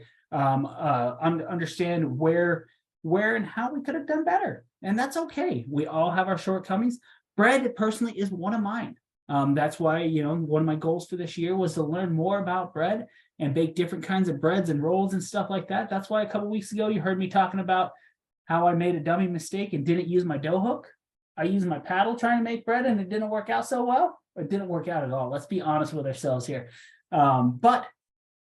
understand where and how we could have done better. And that's okay. We all have our shortcomings. Bread, personally, is one of mine. That's why, one of my goals for this year was to learn more about bread and bake different kinds of breads and rolls and stuff like that. That's why a couple weeks ago, you heard me talking about how I made a dummy mistake and didn't use my dough hook. I used my paddle trying to make bread, and it didn't work out so well. It didn't work out at all. Let's be honest with ourselves here. But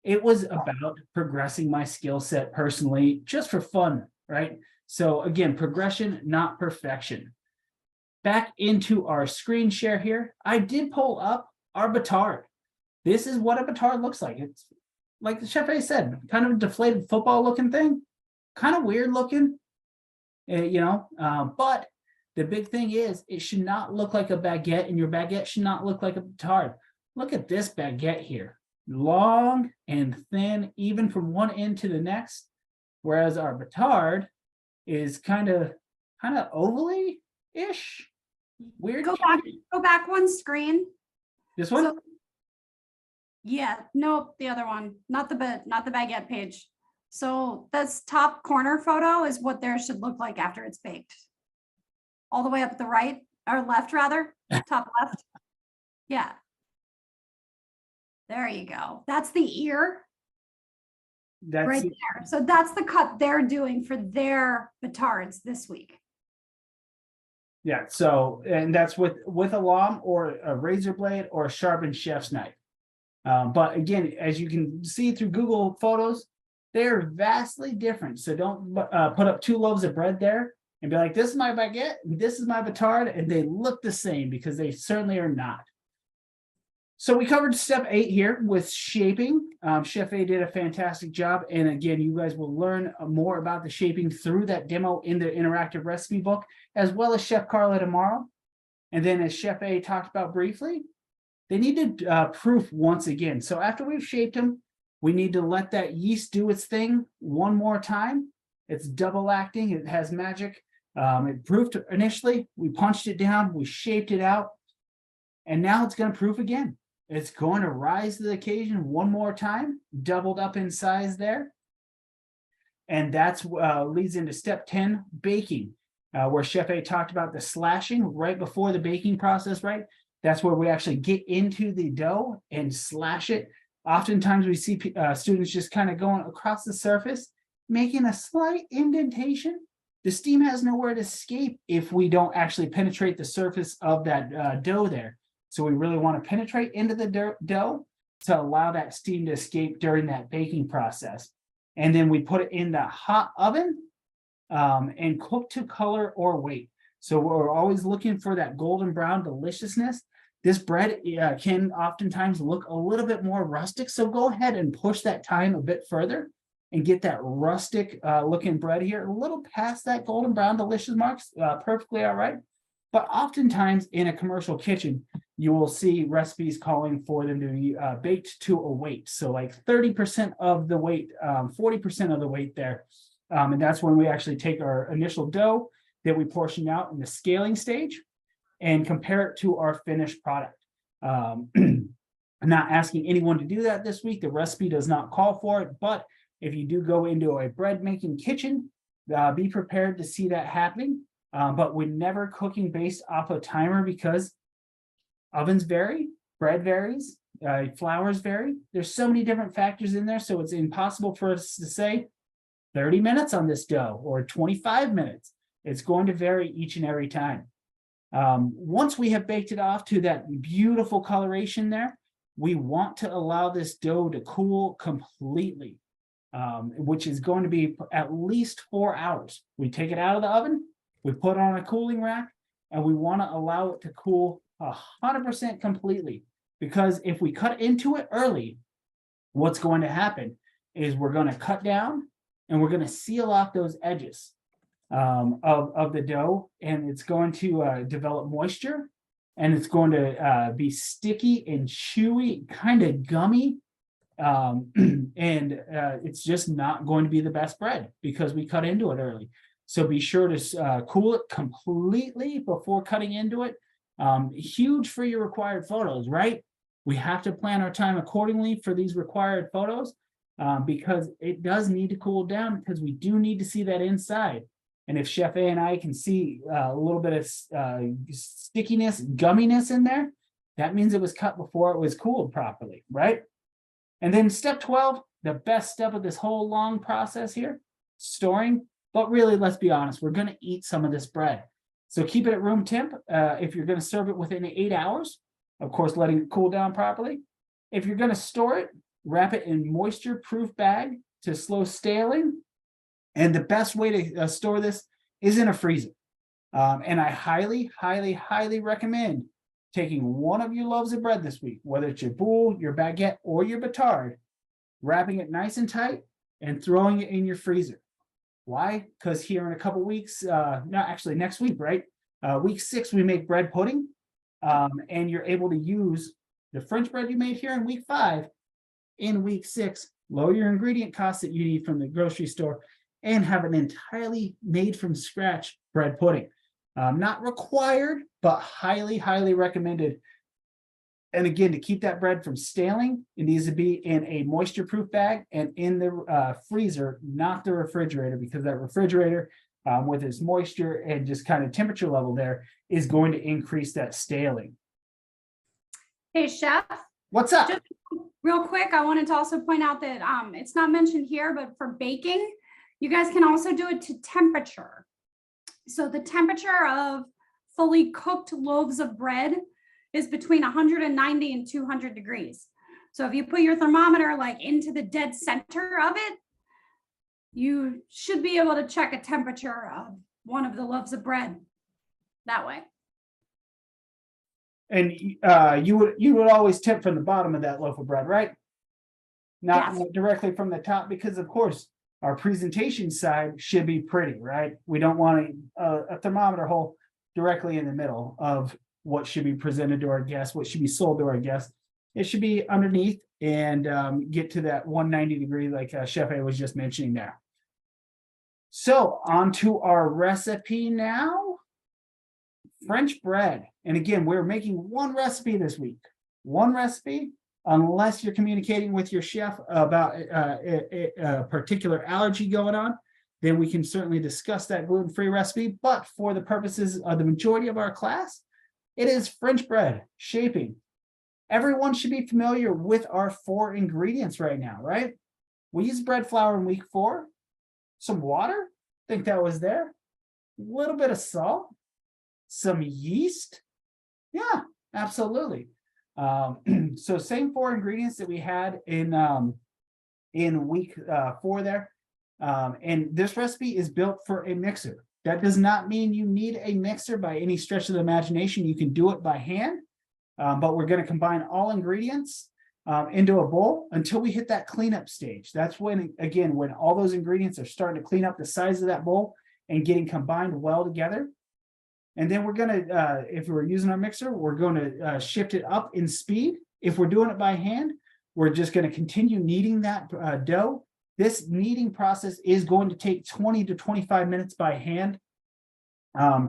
it was about progressing my skill set personally, just for fun, right? So again, progression, not perfection. Back into our screen share here. I did pull up our batard. This is what a batard looks like. It's like the Chef A said, kind of a deflated football looking thing, kind of weird looking, but the big thing is it should not look like a baguette, and your baguette should not look like a batard. Look at this baguette here, long and thin, even from one end to the next, whereas our batard is kind of ovally-ish. Weird. Go back one screen. This one? Yeah, no, the other one, not the baguette page. So this top corner photo is what theirs should look like after it's baked. All the way up at the right, or left rather, top left. Yeah. There you go. That's the ear. That's right there. So that's the cut they're doing for their batards this week. Yeah, so, and that's with a lom or a razor blade or a sharpened chef's knife. But again, as you can see through Google Photos, they're vastly different. So don't put up 2 loaves of bread there and be like, this is my baguette, and this is my batard, and they look the same, because they certainly are not. So we covered step 8 here with shaping. Chef A did a fantastic job. And again, you guys will learn more about the shaping through that demo in the interactive recipe book, as well as Chef Carla tomorrow. And then as Chef A talked about briefly, they need to proof once again. So after we've shaped them, we need to let that yeast do its thing one more time. It's double acting. It has magic. It proofed initially. We punched it down. We shaped it out. And now it's going to proof again. It's going to rise to the occasion one more time, doubled up in size there. And that's leads into step 10, baking, where Chef A talked about the slashing right before the baking process, right? That's where we actually get into the dough and slash it Oftentimes we see students just kind of going across the surface, making a slight indentation. The steam has nowhere to escape if we don't actually penetrate the surface of that dough there. So we really want to penetrate into the dough to allow that steam to escape during that baking process. And then we put it in the hot oven and cook to color or wait. So we're always looking for that golden brown deliciousness. This bread can oftentimes look a little bit more rustic. So go ahead and push that time a bit further and get that rustic looking bread here, a little past that golden brown delicious marks, perfectly all right. But oftentimes in a commercial kitchen, you will see recipes calling for them to be baked to a weight. So like 30% of the weight, 40% of the weight there. And that's when we actually take our initial dough that we portion out in the scaling stage and compare it to our finished product. I'm not asking anyone to do that this week. The recipe does not call for it, but if you do go into a bread making kitchen, be prepared to see that happening. But we're never cooking based off a timer because ovens vary, bread varies, flours vary. There's so many different factors in there, so it's impossible for us to say 30 minutes on this dough or 25 minutes. It's going to vary each and every time. Once we have baked it off to that beautiful coloration there, we want to allow this dough to cool completely, which is going to be at least 4 hours. We take it out of the oven, we put it on a cooling rack, and we want to allow it to cool 100% completely. Because if we cut into it early, what's going to happen is we're going to cut down and we're going to seal off those edges of the dough, and it's going to develop moisture, and it's going to be sticky and chewy, kind of gummy, and it's just not going to be the best bread because we cut into it early. So be sure to cool it completely before cutting into it. Huge for your required photos, right? We have to plan our time accordingly for these required photos because it does need to cool down because we do need to see that inside. And if Chef A and I can see a little bit of stickiness, gumminess in there, that means it was cut before it was cooled properly, right? And then step 12, the best step of this whole long process here, storing. But really, let's be honest, we're going to eat some of this bread. So keep it at room temp if you're going to serve it within 8 hours, of course, letting it cool down properly. If you're going to store it, wrap it in moisture-proof bag to slow staling. And the best way to store this is in a freezer. And I highly, highly, highly recommend taking one of your loaves of bread this week, whether it's your boule, your baguette, or your batard, wrapping it nice and tight and throwing it in your freezer. Why? Because here in a couple weeks, no, actually next week, right? Week 6, we make bread pudding. And you're able to use the French bread you made here in week 5 in week 6, lower your ingredient costs that you need from the grocery store, and have an entirely made from scratch bread pudding. Not required, but highly, highly recommended. And again, to keep that bread from staling, it needs to be in a moisture-proof bag and in the freezer, not the refrigerator, because that refrigerator, with its moisture and just kind of temperature level there, is going to increase that staling. Hey, Chef. What's up? Just real quick, I wanted to also point out that it's not mentioned here, but for baking, you guys can also do it to temperature. So the temperature of fully cooked loaves of bread is between 190 and 200 degrees. So if you put your thermometer like into the dead center of it, you should be able to check a temperature of one of the loaves of bread that way. And you would always tip from the bottom of that loaf of bread, right? Not Yes. directly from the top, because of course our presentation side should be pretty, right? We don't want a thermometer hole directly in the middle of what should be presented to our guests, what should be sold to our guests. It should be underneath and get to that 190 degree, like Chef A was just mentioning there. So on to our recipe now. French bread. And again, we're making one recipe this week. One recipe, unless you're communicating with your chef about a particular allergy going on, then we can certainly discuss that gluten-free recipe. But for the purposes of the majority of our class, it is French bread shaping. Everyone should be familiar with our 4 ingredients right now, right? We used bread flour in week 4, some water, think that was there, a little bit of salt, some yeast. Yeah, absolutely. So same 4 ingredients that we had in week 4 there. And this recipe is built for a mixer. That does not mean you need a mixer by any stretch of the imagination. You can do it by hand, but we're going to combine all ingredients into a bowl until we hit that cleanup stage. That's when, again, when all those ingredients are starting to clean up the size of that bowl and getting combined well together. And then we're going to, if we're using our mixer, we're going to shift it up in speed. If we're doing it by hand, we're just going to continue kneading that dough. This kneading process is going to take 20 to 25 minutes by hand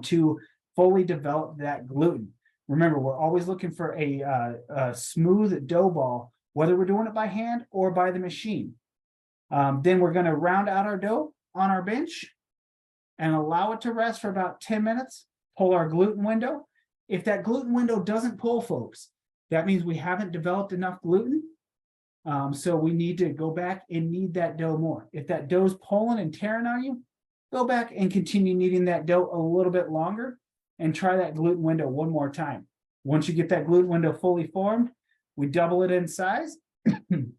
to fully develop that gluten. Remember, we're always looking for a smooth dough ball, whether we're doing it by hand or by the machine. Then we're going to round out our dough on our bench and allow it to rest for about 10 minutes. Pull our gluten window. If that gluten window doesn't pull, folks, that means we haven't developed enough gluten. So we need to go back and knead that dough more. If that dough's pulling and tearing on you, go back and continue kneading that dough a little bit longer and try that gluten window one more time. Once you get that gluten window fully formed, we double it in size.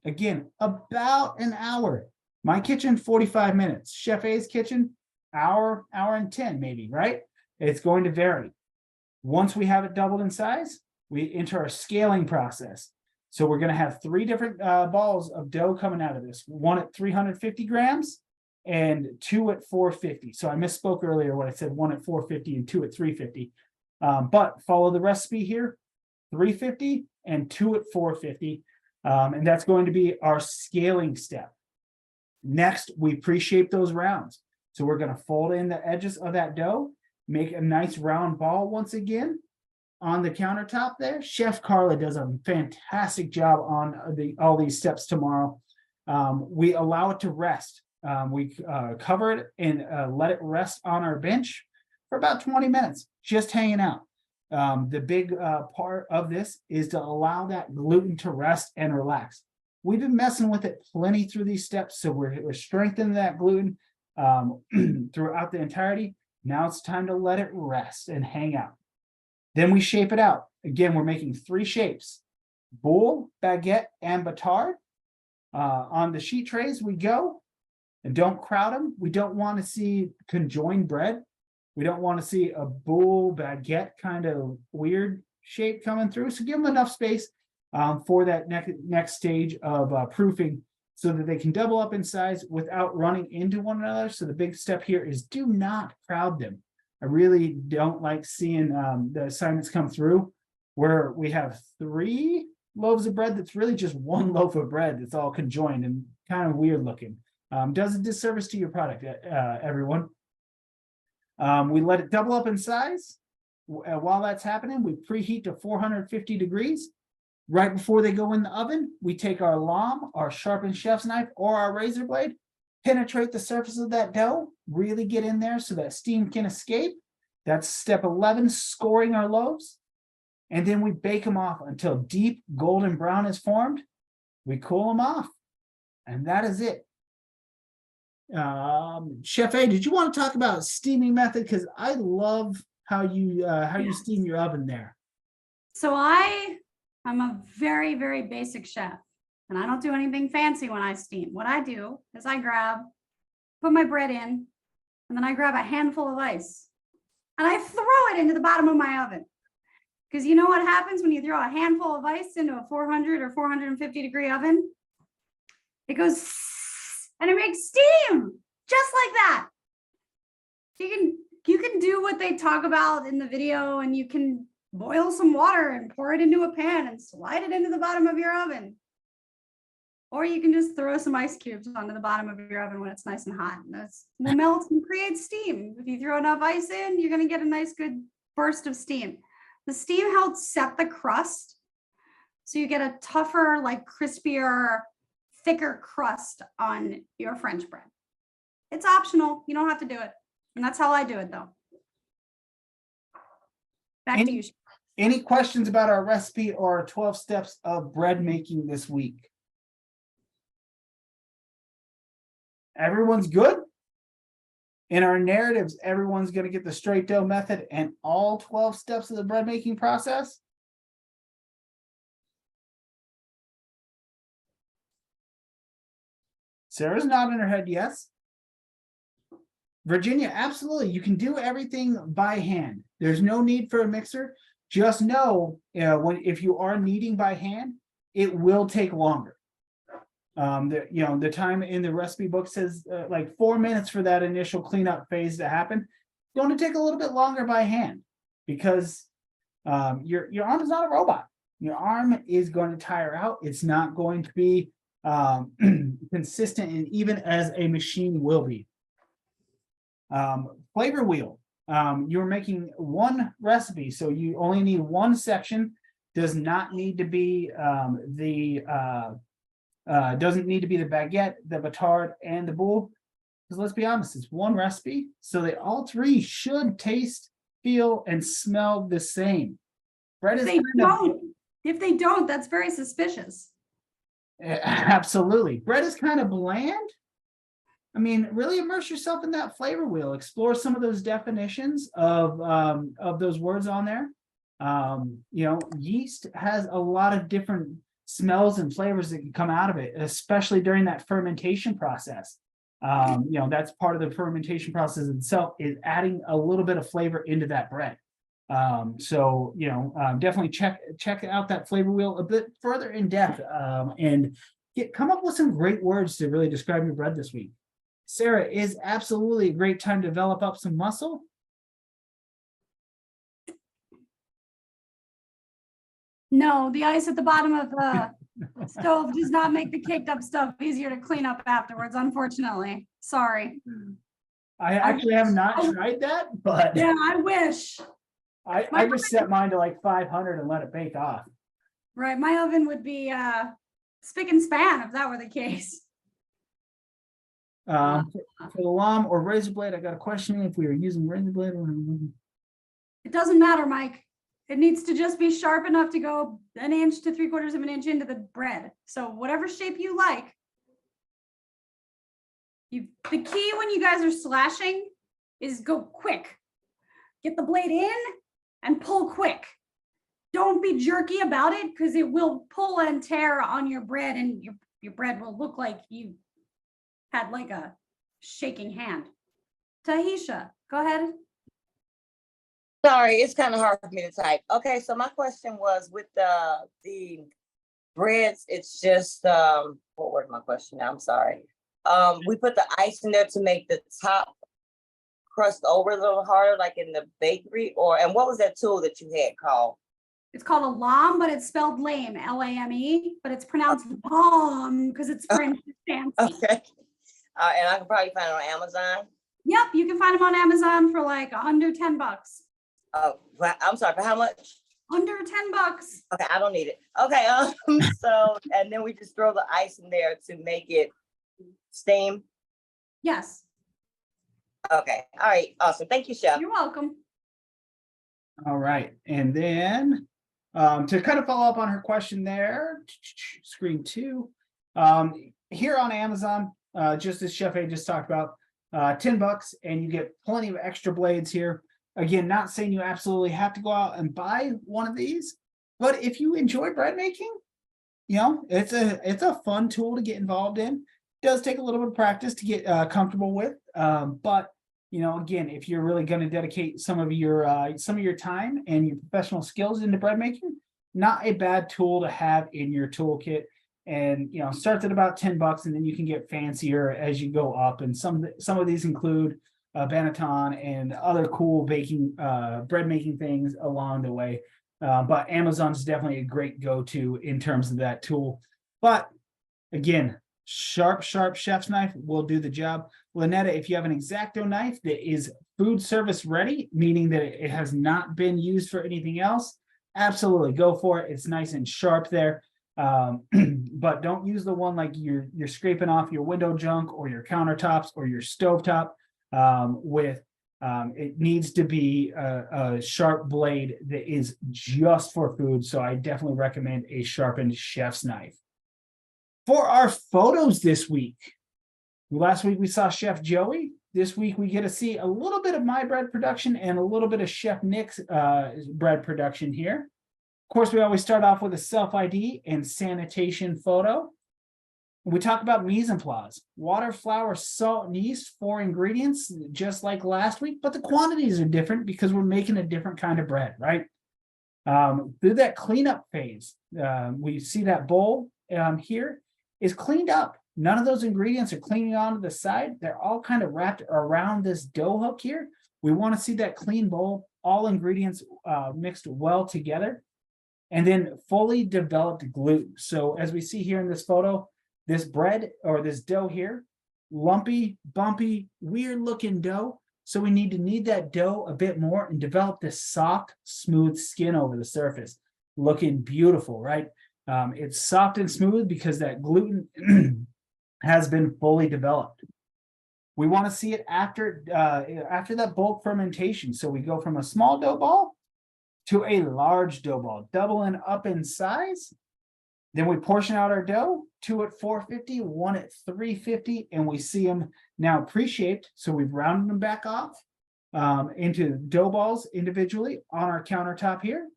Again, about an hour. My kitchen, 45 minutes. Chef A's kitchen, hour and 10 maybe, right? It's going to vary. Once we have it doubled in size, we enter our scaling process. So we're going to have 3 different balls of dough coming out of this. 1 at 350 grams and 2 at 450. So I misspoke earlier when I said 1 at 450 and 2 at 350. But follow the recipe here, 350 and 2 at 450. And that's going to be our scaling step. Next, we pre-shape those rounds. So we're going to fold in the edges of that dough, make a nice round ball once again on the countertop there. Chef Carla does a fantastic job on all these steps tomorrow. We allow it to rest. We cover it and let it rest on our bench for about 20 minutes, just hanging out. The big part of this is to allow that gluten to rest and relax. We've been messing with it plenty through these steps, so we're strengthening that gluten throughout the entirety. Now it's time to let it rest and hang out. Then we shape it out. Again, we're making 3 shapes: boule, baguette, and batard. On the sheet trays we go, and don't crowd them. We don't want to see conjoined bread. We don't want to see a boule, baguette kind of weird shape coming through. So give them enough space for that next stage of proofing so that they can double up in size without running into one another. So the big step here is do not crowd them. I really don't like seeing the assignments come through where we have 3 loaves of bread that's really just 1 loaf of bread that's all conjoined and kind of weird looking. Does a disservice to your product, everyone. We let it double up in size. While that's happening, we preheat to 450 degrees. Right before they go in the oven, we take our lame, our sharpened chef's knife, or our razor blade, penetrate the surface of that dough, really get in there so that steam can escape. That's step 11, scoring our loaves. And then we bake them off until deep golden brown is formed. We cool them off, and that is it. Chef A, did you want to talk about steaming method? Because I love how you steam your oven there. So I'm a very, very basic chef, and I don't do anything fancy when I steam. What I do is I put my bread in, and then I grab a handful of ice and I throw it into the bottom of my oven. Because you know what happens when you throw a handful of ice into a 400 or 450 degree oven? It goes and it makes steam just like that. You can do what they talk about in the video, and you can boil some water and pour it into a pan and slide it into the bottom of your oven. Or you can just throw some ice cubes onto the bottom of your oven when it's nice and hot. And that will melt and create steam. If you throw enough ice in, you're going to get a nice good burst of steam. The steam helps set the crust, so you get a tougher, like crispier, thicker crust on your French bread. It's optional. You don't have to do it. And that's how I do it, though. Back to you. Any questions about our recipe or our 12 steps of bread making this week? Everyone's good? In our narratives, everyone's going to get the straight dough method and all 12 steps of the bread making process? Sarah's nodding her head yes. Virginia, absolutely. You can do everything by hand. There's no need for a mixer. Just know, if you are kneading by hand, it will take longer. The time in the recipe book says like 4 minutes for that initial cleanup phase to happen. It's going to take a little bit longer by hand because your arm is not a robot. Your arm is going to tire out. It's not going to be consistent and even as a machine will be. Flavor wheel. You're making one recipe, so you only need one section. Does not need to be doesn't need to be the baguette, the batard, and the boule. Because let's be honest, it's one recipe, so they all three should taste, feel, and smell the same. Bread is If they don't, that's very suspicious. Absolutely. Bread is kind of bland. I mean, really immerse yourself in that flavor wheel. Explore some of those definitions of those words on there. Yeast has a lot of different smells and flavors that can come out of it, especially during that fermentation process. That's part of the fermentation process itself, is adding a little bit of flavor into that bread. Definitely check out that flavor wheel a bit further in depth and come up with some great words to really describe your bread this week. Sarah, is absolutely a great time to develop up some muscle. No, the ice at the bottom of the stove does not make the caked up stuff easier to clean up afterwards, unfortunately. Sorry. I actually have not tried that, but yeah, I wish. I just set mine to like 500 and let it bake off. Right, my oven would be spick and span if that were the case. For the lamb or razor blade, I got a question if we are using razor blade or. It doesn't matter, Mike. It needs to just be sharp enough to go 1 inch to 3/4 of an inch into the bread. So whatever shape you like. The key when you guys are slashing is go quick. Get the blade in and pull quick. Don't be jerky about it because it will pull and tear on your bread and your bread will look like you had like a shaking hand. Tahisha, go ahead. Sorry, it's kind of hard for me to type. Okay, so my question was with the breads, it's just what was my question now? I'm sorry. We put the ice in there to make the top crust over a little harder, like in the bakery, and what was that tool that you had called? It's called a lame, but it's spelled lame, L-A-M-E, but it's pronounced bomb because it's French fancy. Okay. And I can probably find it on Amazon. Yep, you can find them on Amazon for like under $10. Oh, I'm sorry, for how much? Under $10. Okay, I don't need it. Okay, so and then we just throw the ice in there to make it steam. Yes. Okay, all right, awesome. Thank you, Chef. You're welcome. All right, and then to kind of follow up on her question there, screen 2, here on Amazon, just as Chef A just talked about, $10, and you get plenty of extra blades here. Again, not saying you absolutely have to go out and buy one of these, but if you enjoy bread making, it's a fun tool to get involved in. It does take a little bit of practice to get comfortable with, but again, if you're really going to dedicate some of your time and your professional skills into bread making, not a bad tool to have in your toolkit. And starts at about $10, and then you can get fancier as you go up. And some of these include Banneton and other cool baking, bread making things along the way. But Amazon's definitely a great go-to in terms of that tool. But again, sharp chef's knife will do the job. Lynetta, if you have an X-Acto knife that is food service ready, meaning that it has not been used for anything else, absolutely go for it. It's nice and sharp there. But don't use the one like you're scraping off your window junk or your countertops or your stovetop with It needs to be a sharp blade that is just for food. So I definitely recommend a sharpened chef's knife. For our photos this week, last week we saw Chef Joey. This week we get to see a little bit of my bread production and a little bit of Chef Nick's bread production here. Of course, we always start off with a self-ID and sanitation photo. We talk about mise en place, water, flour, salt, and yeast, 4 ingredients, just like last week, but the quantities are different because we're making a different kind of bread, right? Through that cleanup phase, we see that bowl here is cleaned up. None of those ingredients are clinging onto the side. They're all kind of wrapped around this dough hook here. We want to see that clean bowl, all ingredients mixed well together, and then fully developed gluten. So as we see here in this photo, this bread or this dough here, lumpy, bumpy, weird looking dough. So we need to knead that dough a bit more and develop this soft, smooth skin over the surface. Looking beautiful, right? It's soft and smooth because that gluten has been fully developed. We want to see it after that bulk fermentation. So we go from a small dough ball to a large dough ball, doubling up in size. Then we portion out our dough, 2 at 450, 1 at 350, and we see them now pre-shaped. So we've rounded them back off into dough balls individually on our countertop here,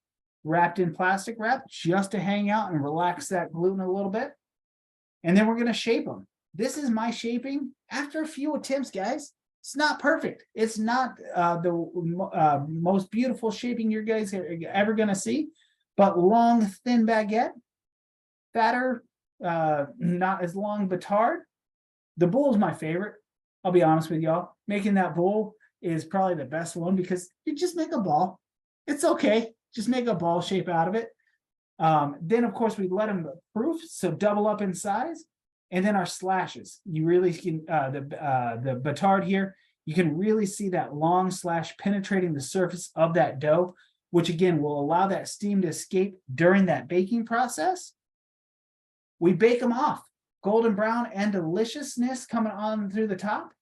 wrapped in plastic wrap just to hang out and relax that gluten a little bit. And then we're going to shape them. This is my shaping after a few attempts, guys. It's not perfect. It's not the most beautiful shaping you guys are ever going to see, but long, thin baguette, fatter, not as long batard. The bowl is my favorite. I'll be honest with y'all. Making that bowl is probably the best one because you just make a ball. It's okay. Just make a ball shape out of it. Then, of course, we let them proof, so double up in size. And then our slashes. You really can, the batard here, you can really see that long slash penetrating the surface of that dough, which again will allow that steam to escape during that baking process. We bake them off, golden brown and deliciousness coming on through the top.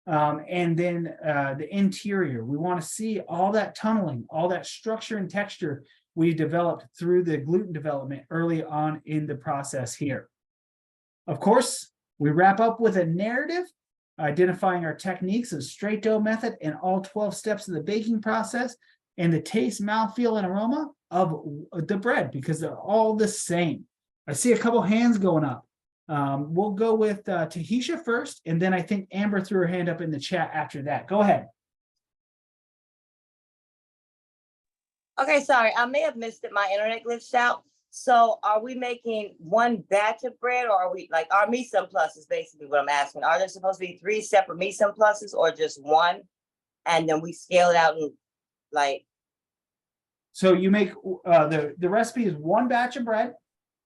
And then the interior, we want to see all that tunneling, all that structure and texture we developed through the gluten development early on in the process here. Of course, we wrap up with a narrative, identifying our techniques of straight dough method and all 12 steps of the baking process and the taste, mouthfeel, and aroma of the bread because they're all the same. I see a couple hands going up. We'll go with Tahisha first, and then I think Amber threw her hand up in the chat after that. Go ahead. Okay, sorry, I may have missed it. My internet glitched out. So are we making one batch of bread, or are we like our mise en place is basically what I'm asking. Are there supposed to be 3 separate mise en places or just one? And then we scale it out and like. So you make the recipe is one batch of bread,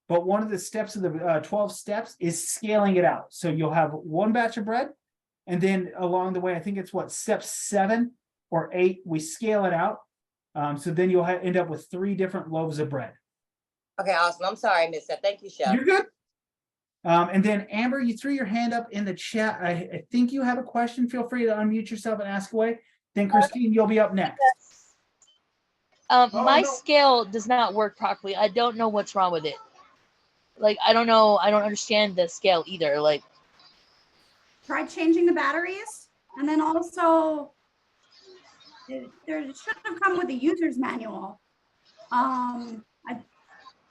but one of the steps of the 12 steps is scaling it out. So you'll have one batch of bread, and then along the way, I think it's what, step 7 or 8, we scale it out. So then you'll end up with 3 different loaves of bread. Okay, awesome. I'm sorry I missed that. Thank you, Chef. You're good. And then Amber, you threw your hand up in the chat. I think you have a question. Feel free to unmute yourself and ask away. Then Christine, you'll be up next. My scale does not work properly. I don't know what's wrong with it. Like, I don't know. I don't understand the scale either. Like, Try changing the batteries, and then also there should have come with a user's manual.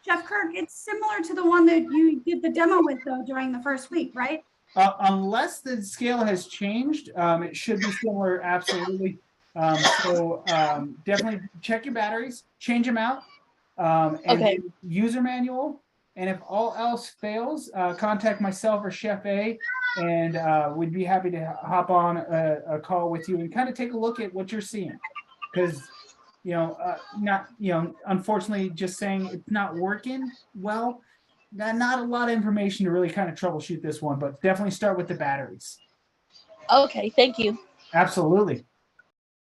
Chef Kirk, it's similar to the one that you did the demo with though during the first week, right? Unless the scale has changed, it should be similar, absolutely. So definitely check your batteries, change them out, and Okay. then user manual. And if all else fails, contact myself or Chef A, and we'd be happy to hop on a call with you and kind of take a look at what you're seeing. Because unfortunately, just saying it's not working well, not a lot of information to really kind of troubleshoot this one, but definitely start with the batteries. okay, thank you. Absolutely.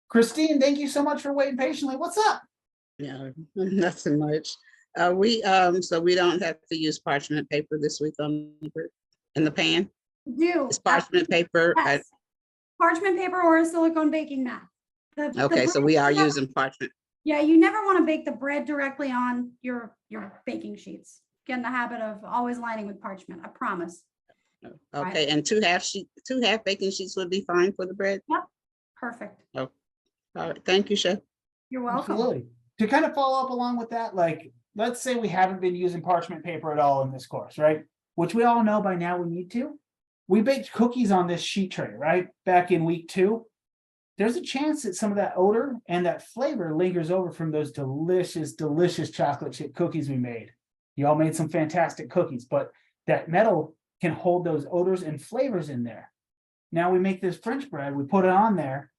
Christine, thank you so much for waiting patiently. What's up? Yeah, nothing much. So we don't have to use parchment paper this week in the pan. Do It's parchment paper. yes. Parchment paper or a silicone baking mat. Okay, so bread- we are using parchment. Yeah, you never want to bake the bread directly on your baking sheets. Get in the habit of always lining with parchment, I promise. Okay, and two half baking sheets would be fine for the bread. Perfect. All right, thank you, Chef. You're welcome. Absolutely. To kind of follow up along with that, like, let's say we haven't been using parchment paper at all in this course, right? Which we all know by now we need to. We baked cookies on this sheet tray, right? Back in week 2. There's a chance that some of that odor and that flavor lingers over from those delicious, delicious chocolate chip cookies we made. Y'all made some fantastic cookies, but that metal can hold those odors and flavors in there. Now we make this French bread, we put it on there.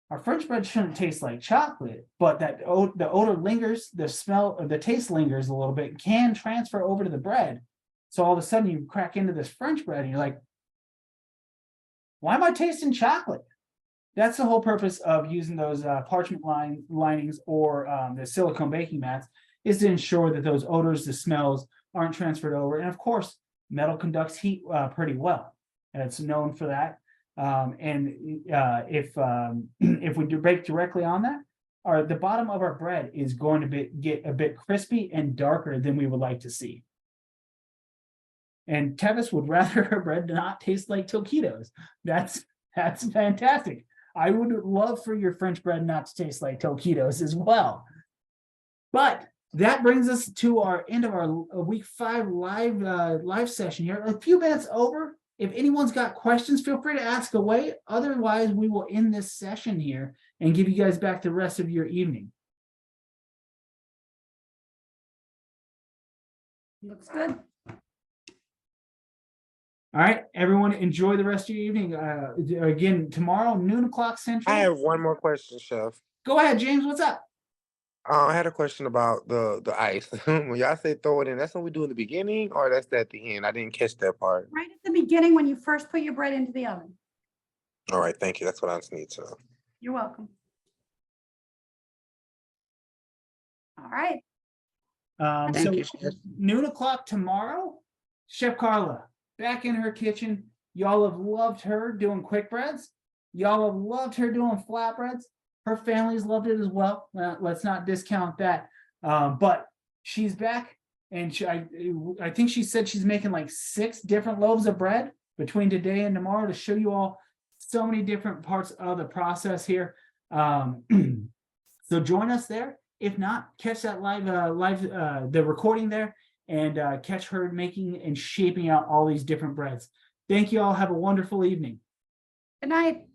Our French bread shouldn't taste like chocolate, but that the odor lingers, the smell or the taste lingers a little bit, can transfer over to the bread. So all of a sudden you crack into this French bread and you're like, why am I tasting chocolate? That's the whole purpose of using those parchment linings or the silicone baking mats, is to ensure that those odors, the smells aren't transferred over. And of course, metal conducts heat pretty well, and it's known for that. If we bake directly on that, the bottom of our bread is going to get a bit crispy and darker than we would like to see. And Tevis would rather her bread not taste like taquitos. That's fantastic. I would love for your French bread not to taste like taquitos as well. But that brings us to our end of our week 5 live session here. A few minutes over. If anyone's got questions, feel free to ask away. Otherwise, we will end this session here and give you guys back the rest of your evening. Looks good. All right, everyone, enjoy the rest of your evening. Again, tomorrow, noon o'clock Central. I have one more question, Chef. Go ahead, James. What's up? I had a question about the ice. When y'all say throw it in, that's what we do in the beginning, or that's at the end? I didn't catch that part. Right at the beginning when you first put your bread into the oven. All right, thank you. That's what I just need to know. You're welcome. All right. Thank So you, Chef. noon o'clock tomorrow, Chef Carla back in her kitchen. Y'all have loved her doing quick breads. Y'all have loved her doing flatbreads. Her family's loved it as well. Let's not discount that. But she's back, and I think she said she's making like 6 different loaves of bread between today and tomorrow to show you all so many different parts of the process here. So join us there. If not, catch that the recording there, and catch her making and shaping out all these different breads. Thank you all. Have a wonderful evening. Good night.